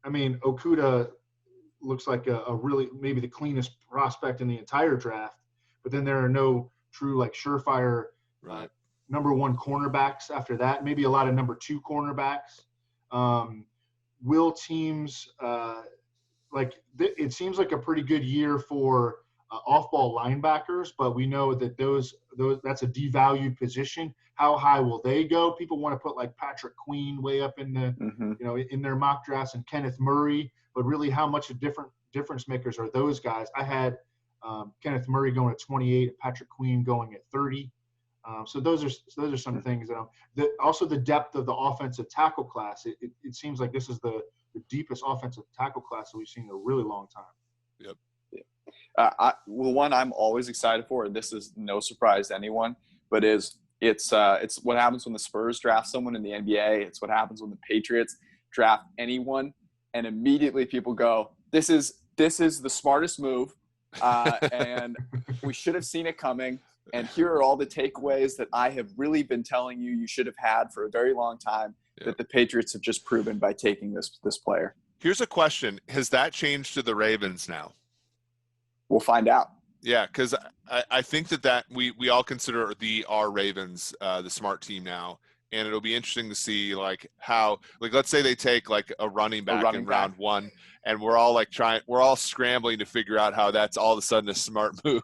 I mean, Okudah looks like a really maybe the cleanest prospect in the entire draft, but then there are no true like surefire number 1 cornerbacks after that. Maybe a lot of number 2 cornerbacks. Will teams it seems like a pretty good year for off-ball linebackers, but we know that those that's a devalued position. How high will they go? People want to put like Patrick Queen way up in the in their mock drafts and Kenneth Murray, but really how much of difference makers are those guys? I had Kenneth Murray going at 28, and Patrick Queen going at 30. So those are some things that also the depth of the offensive tackle class. It seems like this is the deepest offensive tackle class that we've seen in a really long time. Yep. One I'm always excited for, and this is no surprise to anyone, but it's what happens when the Spurs draft someone in the NBA. It's what happens when the Patriots draft anyone, and immediately people go, "This is the smartest move, and we should have seen it coming." And here are all the takeaways that I have really been telling you should have had for a very long time that the Patriots have just proven by taking this player. Here's a question: has that changed to the Ravens now? We'll find out. Yeah, because I think that we all consider our Ravens the smart team now, and it'll be interesting to see like how let's say they take like a running back in round 1, and we're all scrambling to figure out how that's all of a sudden a smart move.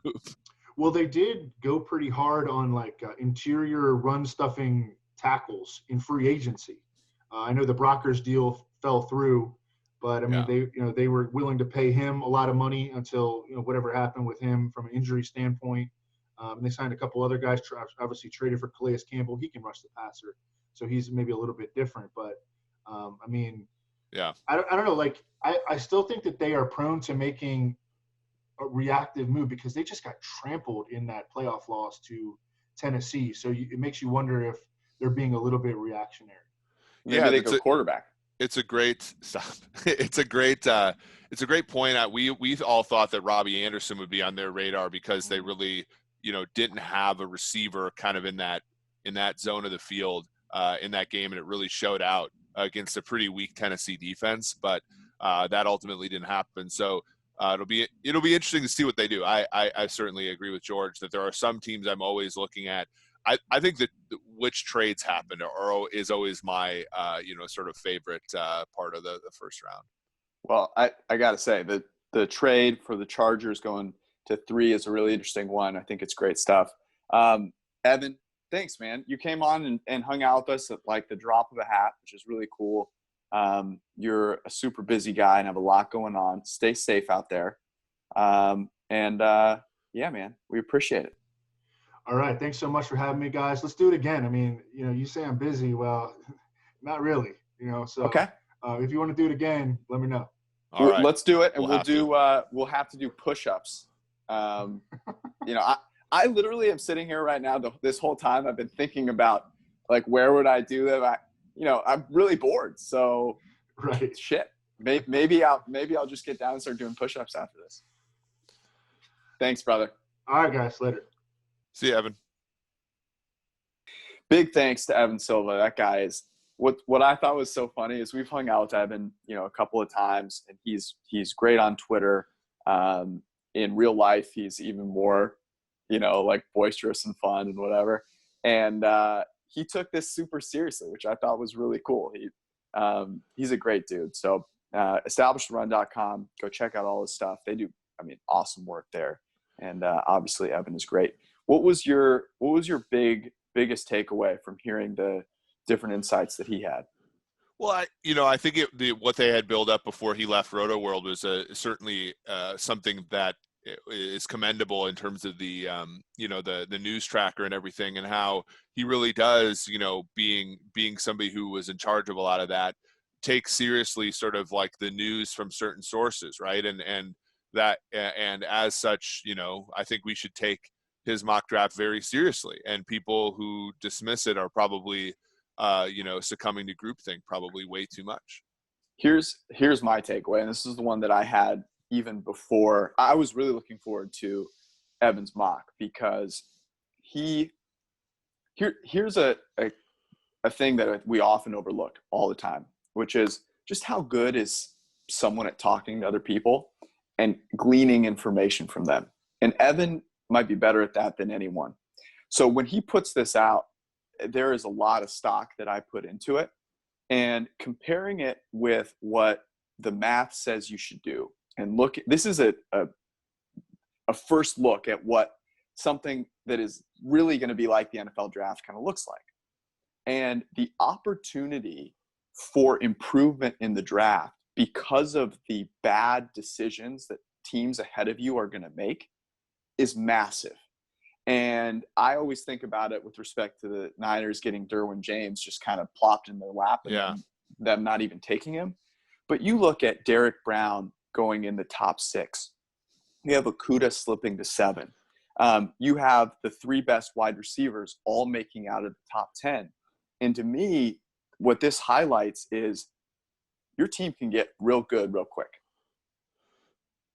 Well, they did go pretty hard on like interior run stuffing tackles in free agency. I know the Brockers deal fell through. But I mean, they were willing to pay him a lot of money until whatever happened with him from an injury standpoint. And they signed a couple other guys. Obviously, traded for Calais Campbell. He can rush the passer, so he's maybe a little bit different. But I mean, I don't know. Like I still think that they are prone to making a reactive move because they just got trampled in that playoff loss to Tennessee. So it makes you wonder if they're being a little bit reactionary. Maybe they go quarterback. It's a great stop. It's a great point. We all thought that Robbie Anderson would be on their radar because they really, didn't have a receiver kind of in that zone of the field in that game, and it really showed out against a pretty weak Tennessee defense. But that ultimately didn't happen. So it'll be interesting to see what they do. I certainly agree with George that there are some teams I'm always looking at. I think that which trades happen is always my sort of favorite part of the first round. Well, I got to say the trade for the Chargers going to 3 is a really interesting one. I think it's great stuff. Evan, thanks, man. You came on and hung out with us at like the drop of a hat, which is really cool. You're a super busy guy and have a lot going on. Stay safe out there. Yeah, man, we appreciate it. All right. Thanks so much for having me, guys. Let's do it again. I mean, you say I'm busy. Well, not really, so okay. If you want to do it again, let me know. All right. Let's do it. And we'll have to do push-ups. I literally am sitting here right now. This whole time I've been thinking about like, where would I do them? I'm really bored. So right. Shit. Maybe I'll just get down and start doing push-ups after this. Thanks, brother. All right, guys. Later. See you, Evan. Big thanks to Evan Silva. That guy is what I thought was so funny is we've hung out with Evan, a couple of times, and he's great on Twitter. In real life, he's even more, like boisterous and fun and whatever. And he took this super seriously, which I thought was really cool. He's a great dude. So establishedrun.com, go check out all his stuff. They do, awesome work there. And obviously Evan is great. What was your biggest takeaway from hearing the different insights that he had? Well, I think what they had built up before he left Roto World was certainly something that is commendable in terms of the the news tracker and everything, and how he really does, being somebody who was in charge of a lot of that, take seriously sort of like the news from certain sources, right? And as such, I think we should take his mock draft very seriously, and people who dismiss it are probably succumbing to groupthink probably way too much. Here's my takeaway, and this is the one that I had even before. I was really looking forward to Evan's mock because here's a thing that we often overlook all the time, which is just how good is someone at talking to other people and gleaning information from them. And Evan might be better at that than anyone. So when he puts this out, there is a lot of stock that I put into it, and comparing it with what the math says you should do. And this is a first look at what something that is really going to be like the NFL draft kind of looks like. And the opportunity for improvement in the draft because of the bad decisions that teams ahead of you are going to make is massive. And I always think about it with respect to the Niners getting Derwin James just kind of plopped in their lap and them not even taking him. But you look at Derek Brown going in the top 6. You have Okudah slipping to 7. You have the 3 best wide receivers all making out of the top 10. And to me, what this highlights is your team can get real good real quick.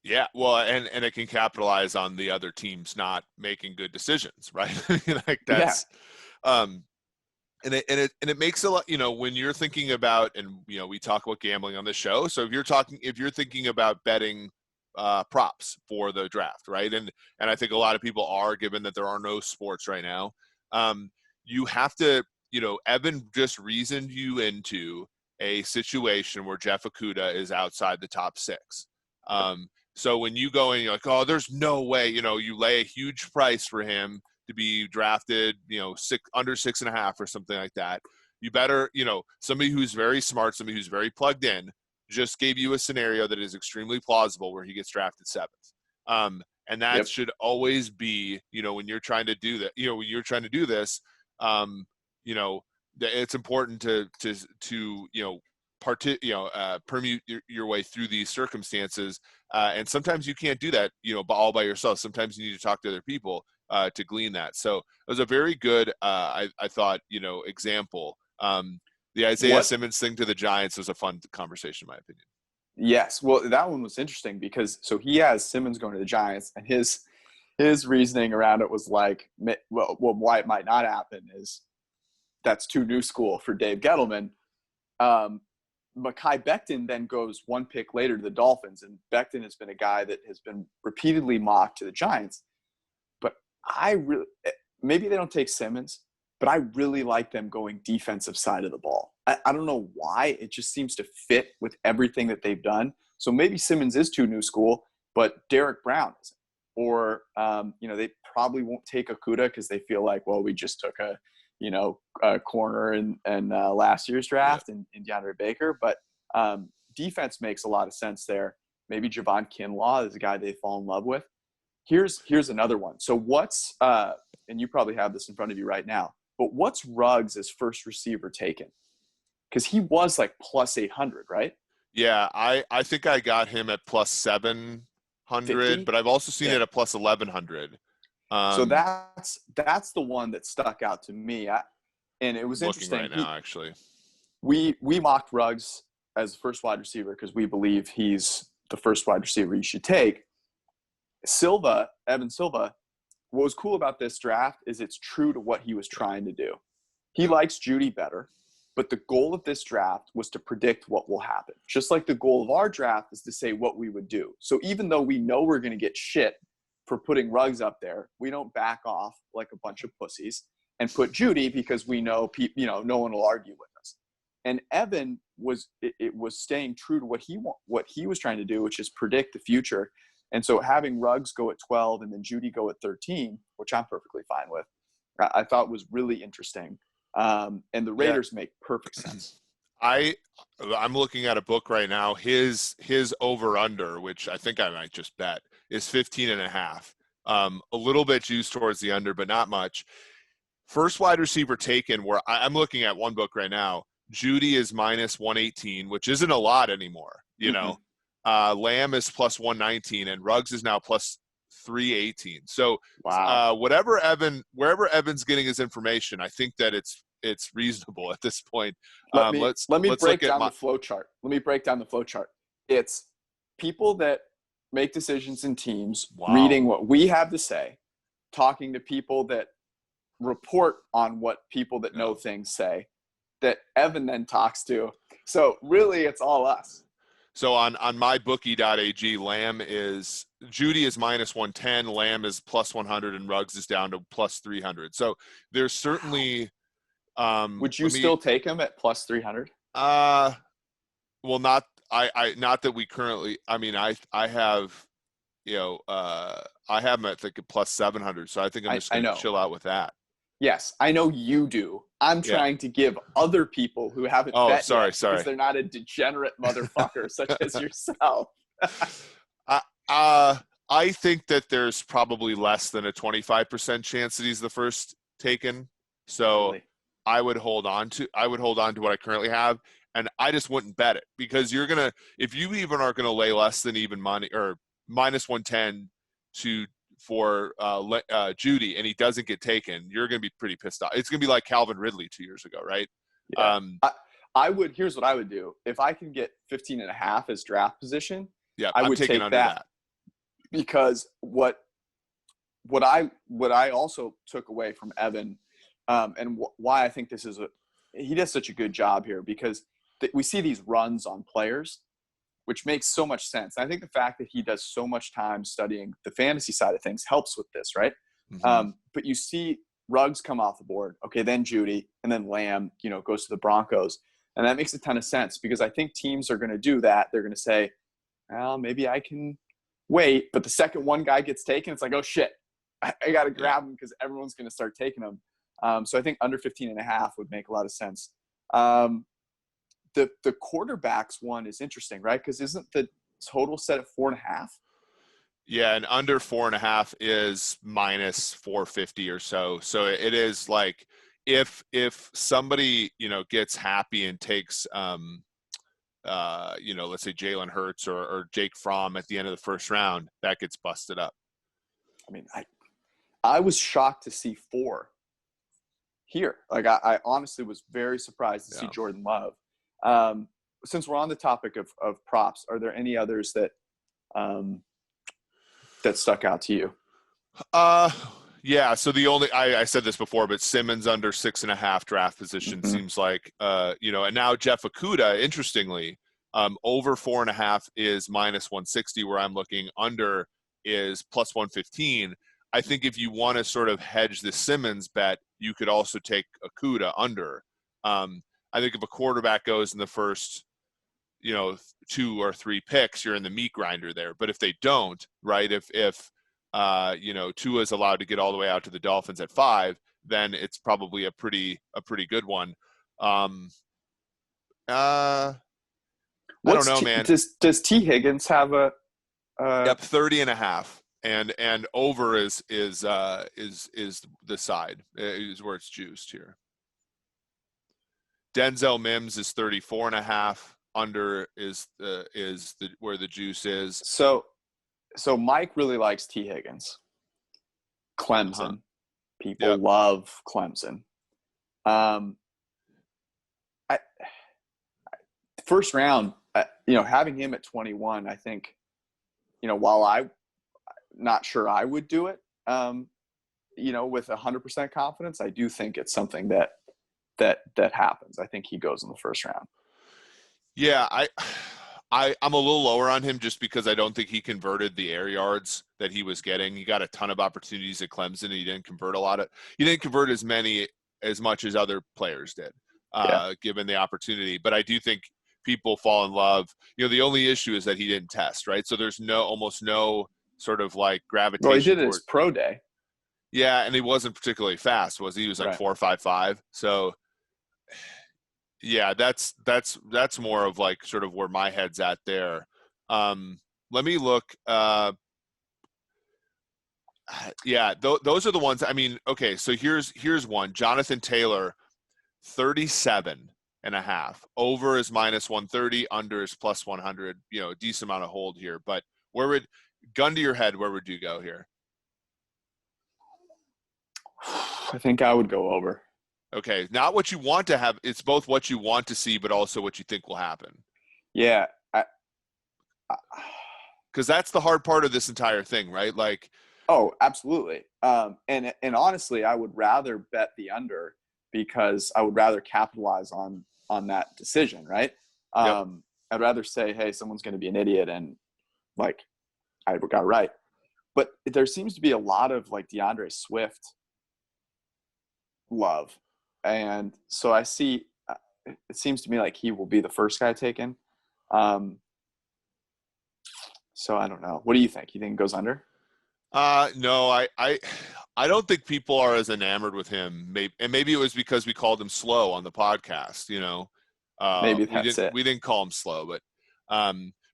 Yeah, well, and it can capitalize on the other teams not making good decisions, right? Like that's, and it makes a lot. When you're thinking about, and we talk about gambling on the show. So if you're thinking about betting props for the draft, right? And I think a lot of people are, given that there are no sports right now. You have to, Evan just reasoned you into a situation where Jeff Okudah is outside the top 6. So when you go in, you're like, oh, there's no way, you lay a huge price for him to be drafted, under 6.5 or something like that. You better, somebody who's very smart, somebody who's very plugged in, just gave you a scenario that is extremely plausible where he gets drafted 7th. And that should always be, when you're trying to do that, when you're trying to do this, it's important to permute your way through these circumstances. And sometimes you can't do that, all by yourself. Sometimes you need to talk to other people to glean that. So it was a very good, I thought, example. The Isaiah Simmons thing to the Giants was a fun conversation, in my opinion. Yes. Well, that one was interesting because he has Simmons going to the Giants, and his reasoning around it was like, well, why it might not happen is that's too new school for Dave Gettleman. Mekhi Becton then goes one pick later to the Dolphins, and Becton has been a guy that has been repeatedly mocked to the Giants. But maybe they don't take Simmons, but I really like them going defensive side of the ball. I don't know why. It just seems to fit with everything that they've done. So maybe Simmons is too new school, but Derek Brown isn't. Or, they probably won't take Okudah because they feel like, well, we just took a corner in last year's draft in DeAndre Baker. But defense makes a lot of sense there. Maybe Javon Kinlaw is a guy they fall in love with. Here's another one. So what's and you probably have this in front of you right now, but what's Ruggs' first receiver taken? Because he was like plus 800, right? Yeah, I think I got him at plus 700, 50? but I've also seen it at plus 1100. So that's the one that stuck out to me. And it was interesting. Looking right now, actually. We mocked Ruggs as the first wide receiver because we believe he's the first wide receiver you should take. Evan Silva, what was cool about this draft is it's true to what he was trying to do. He likes Judy better, but the goal of this draft was to predict what will happen. Just like the goal of our draft is to say what we would do. So even though we know we're going to get shit for putting Ruggs up there, we don't back off like a bunch of pussies and put Judy because we know no one will argue with us. And Evan was staying true to what he was trying to do, which is predict the future. And so having Ruggs go at 12 and then Judy go at 13, which I'm perfectly fine with, I thought was really interesting. And the Raiders make perfect sense. I'm looking at a book right now. His over under, which I think I might just bet, is 15.5. A little bit juiced towards the under, but not much. First wide receiver taken, where I'm looking at one book right now. Judy is minus 118, which isn't a lot anymore. Lamb is plus 119, and Ruggs is now plus 318. So wow. Wherever Evan's getting his information, I think that it's reasonable at this point. Let me break down the flow chart. Let me break down the flow chart. It's people that make decisions in teams, reading what we have to say, talking to people that report on what people that know things say, that Evan then talks to. So really it's all us. So on mybookie.ag, Judy is minus 110, Lamb is plus 100, and Ruggs is down to plus 300. So there's certainly would you still take him at plus 300? Well, not that we currently. I mean, I have, I have him at plus 700. So I think I'm just going to chill out with that. Yes, I know you do. I'm trying to give other people who haven't bet sorry. because they're not a degenerate motherfucker such as yourself. I think that there's probably less than a 25% chance that he's the first taken. So really? I would hold on to what I currently have, and I just wouldn't bet it because if you even are gonna lay less than even money or minus 110 for Judy and he doesn't get taken, you're going to be pretty pissed off. It's going to be like Calvin Ridley 2 years ago, right? Yeah. Here's what I would do. If I can get 15.5 as draft position, I would take that. Because what I also took away from Evan and why I think he does such a good job here, because we see these runs on players, which makes so much sense. And I think the fact that he does so much time studying the fantasy side of things helps with this, right? Mm-hmm. But you see Ruggs come off the board. Okay, then Judy, and then Lamb, goes to the Broncos. And that makes a ton of sense because I think teams are going to do that. They're going to say, well, maybe I can wait. But the second one guy gets taken, it's like, oh, shit, I got to grab him because everyone's going to start taking him. So I think under 15.5 would make a lot of sense. The quarterbacks one is interesting, right? Because isn't the total set at 4.5? Yeah, and under 4.5 is minus 450 or so. So it is like if somebody gets happy and takes let's say Jalen Hurts or Jake Fromm at the end of the first round, that gets busted up. I mean, I was shocked to see 4 here. Like I honestly was very surprised to see Jordan Love. Since we're on the topic of props, are there any others that stuck out to you? Yeah, so the only I said this before, but Simmons under 6.5 draft position seems like and now Jeff Okudah, interestingly, over 4.5 is -160 where I'm looking, under is +115. I think if you want to sort of hedge the Simmons bet, you could also take Okudah under. I think if a quarterback goes in the first 2 or 3 picks, you're in the meat grinder there. But if they don't, right? If Tua is allowed to get all the way out to the Dolphins at 5, then it's probably a pretty good one. I don't know, man. Does T. Higgins have a? Yep, 30.5, and over is the side is where it's juiced here. Denzel Mims is 34.5. Under is where the juice is. So Mike really likes T. Higgins. Clemson. People Yep. love Clemson. First round, having him at 21, I think, while I'm not sure I would do it, with 100% confidence, I do think it's something that happens. I think he goes in the first round. Yeah, I'm a little lower on him just because I don't think he converted the air yards that he was getting. He got a ton of opportunities at Clemson, and he didn't convert He didn't convert as much as other players did, given the opportunity. But I do think people fall in love. The only issue is that he didn't test, right? So there's almost no sort of like gravitation. Well, he did his pro day. Yeah, and he wasn't particularly fast, was he? He was like 4.55. So yeah, that's more of like sort of where my head's at there. Let me look. Those are the ones. I mean, okay, so here's one. Jonathan Taylor, 37.5. Over is -130. Under is +100. Decent amount of hold here. But gun to your head, where would you go here? I think I would go over. Okay, not what you want to have. It's both what you want to see, but also what you think will happen. Yeah. Because that's the hard part of this entire thing, right? Like, oh, absolutely. And honestly, I would rather bet the under because I would rather capitalize on that decision, right? Yep. I'd rather say, hey, someone's going to be an idiot and like I got it right. But there seems to be a lot of like DeAndre Swift love. And so I see, it seems to me like he will be the first guy taken. So I don't know. What do you think? You think it goes under? No, I don't think people are as enamored with him. Maybe it was because we called him slow on the podcast. Maybe that's it. We didn't call him slow, but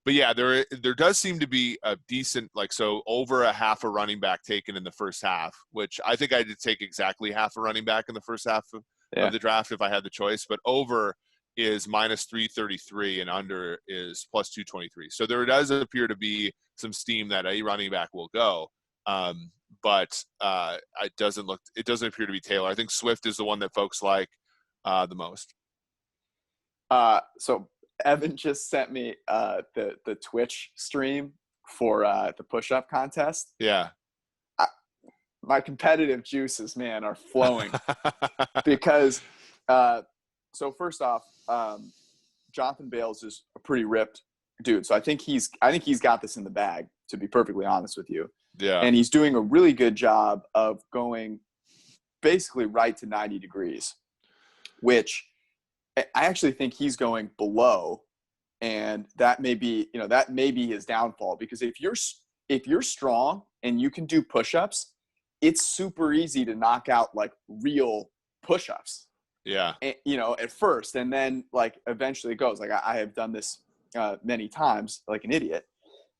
yeah, there does seem to be a decent, so over a half a running back taken in the first half, which I think I did take exactly half a running back in the first half of the draft if I had the choice. But over is -333 and under is +223. So there does appear to be some steam that a running back will go. But it doesn't appear to be Taylor. I think Swift is the one that folks like the most. So Evan just sent me the Twitch stream for the push-up contest. Yeah. My competitive juices, man, are flowing because so first off, Jonathan Bales is a pretty ripped dude. So I think he's got this in the bag, to be perfectly honest with you. Yeah. And he's doing a really good job of going basically right to 90 degrees, which I actually think he's going below. And that may be his downfall, because if you're strong and you can do push-ups, it's super easy to knock out like real push-ups. Yeah. And, at first, and then like eventually it goes. Like I have done this many times like an idiot,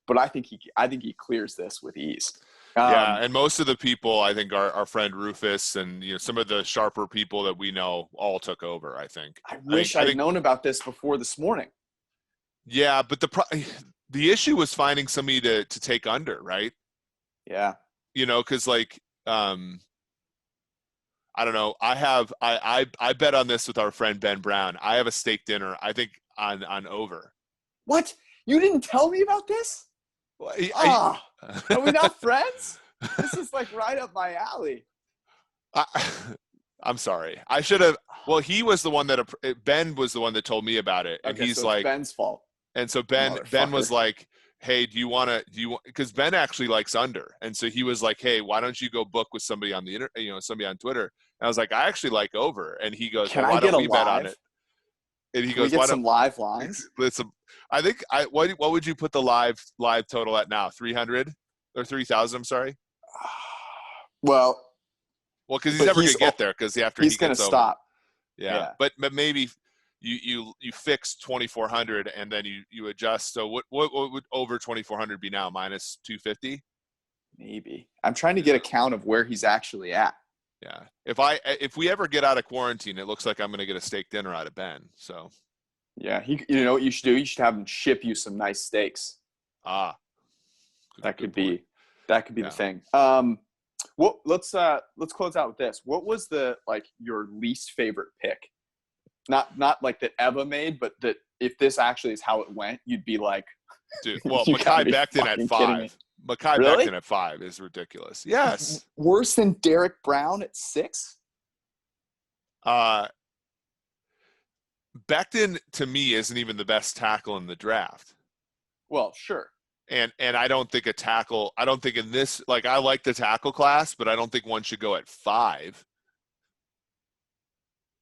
but I think he clears this with ease. Yeah, and most of the people, I think, our friend Rufus and some of the sharper people that we know all took over. I think. I wish I'd known about this before this morning. Yeah, but the issue was finding somebody to take under, right? Yeah. Because I don't know. I bet on this with our friend Ben Brown. I have a steak dinner, I think, on over. What? You didn't tell me about this? Well, are we not friends? This is like right up my alley. I'm sorry. I should have. Well, he was the one that Ben was the one that told me about it, and Okay, he's so like it's Ben's fault. And so Ben was Motherfucker. like, "Hey, because Ben actually likes under." And so he was like, "Hey, why don't you go book with somebody on the somebody on Twitter?" And I was like, "I actually like over." And he goes, Can "Well, I why get don't a we bet on live? it?" And he Can we goes, get "Why some don't live lines?" listen, I think what would you put the live total at now? 300 or 3,000, I'm sorry. Well, Because he's but never going to get there because after he's he going gets to over. stop. Yeah. But maybe you fix 2,400 and then you adjust. So what would over 2,400 be now? Minus 250? Maybe. I'm trying to get a count of where he's actually at. Yeah. If we ever get out of quarantine, it looks like I'm going to get a steak dinner out of Ben. So. Yeah. You know what you should do? You should have him ship you some nice steaks. That could be the thing. Let's close out with this. What was your least favorite pick? Not like that Eva made, but that if this actually is how it went, you'd be like, dude. Well, you Mekhi Becton at 5. Mekhi Really? Becton at 5 is ridiculous. Yes. Worse than Derek Brown at 6? Becton to me isn't even the best tackle in the draft. Well, sure. And I don't think in this, I like the tackle class, but I don't think one should go at 5.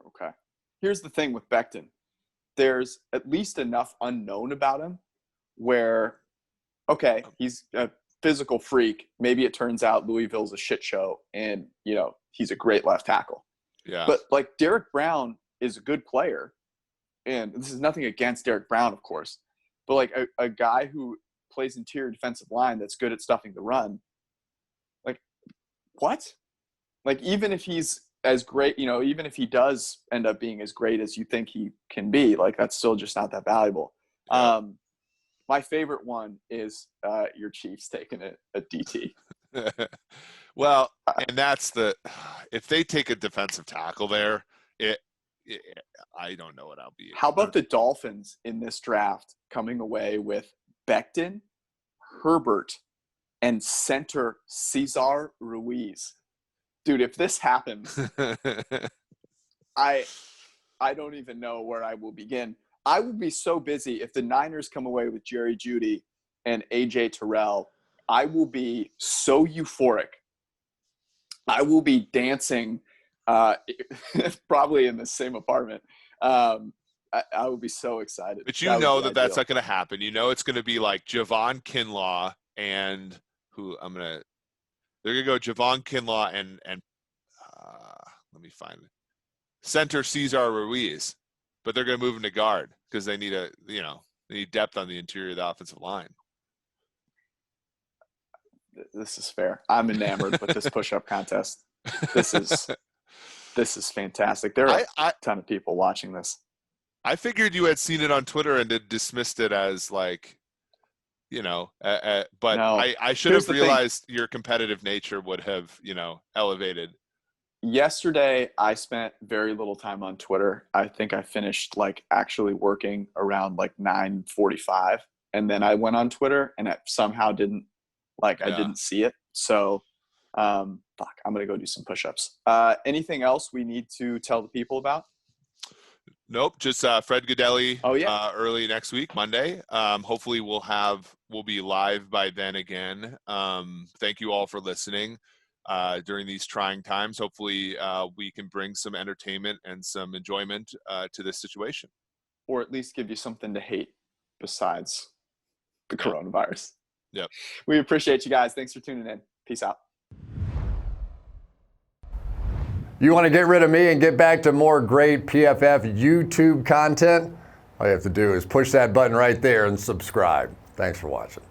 Okay. Here's the thing with Becton. There's at least enough unknown about him where, okay, he's a physical freak. Maybe it turns out Louisville's a shit show and, he's a great left tackle. Yeah. But Derek Brown is a good player. And this is nothing against Derek Brown, of course. But a guy who plays interior defensive line that's good at stuffing the run, what? Even if he's as great, even if he does end up being as great as you think he can be, that's still just not that valuable. Yeah. My favorite one is your Chiefs taking a DT. Well, and that's if they take a defensive tackle there, I don't know what I'll be. How about the Dolphins in this draft coming away with Becton, Herbert, and center Cesar Ruiz? Dude, if this happens, I don't even know where I will begin. I will be so busy if the Niners come away with Jerry Jeudy and AJ Terrell. I will be so euphoric. I will be dancing probably in the same apartment. I will be so excited. But that's not going to happen. It's going to be like Javon Kinlaw and they're going to go Javon Kinlaw and let me find it. Center Cesar Ruiz, but they're going to move him to guard because they need they need depth on the interior of the offensive line. This is fair. I'm enamored with this push-up contest. This is fantastic. There are a ton of people watching this. I figured you had seen it on Twitter and had dismissed it as but no. I should have realized your competitive nature would have, elevated. Yesterday, I spent very little time on Twitter. I think I finished actually working around 9:45, and then I went on Twitter and I somehow didn't I didn't see it. So, I'm gonna go do some push-ups. Anything else we need to tell the people about? Nope, just Fred Godelli. Oh yeah, early next week, Monday. Hopefully we'll be live by then again. Thank you all for listening during these trying times. Hopefully we can bring some entertainment and some enjoyment to this situation, or at least give you something to hate besides the coronavirus. Yep. We appreciate you guys. Thanks for tuning in. Peace out. You want to get rid of me and get back to more great PFF YouTube content? All you have to do is push that button right there and subscribe. Thanks for watching.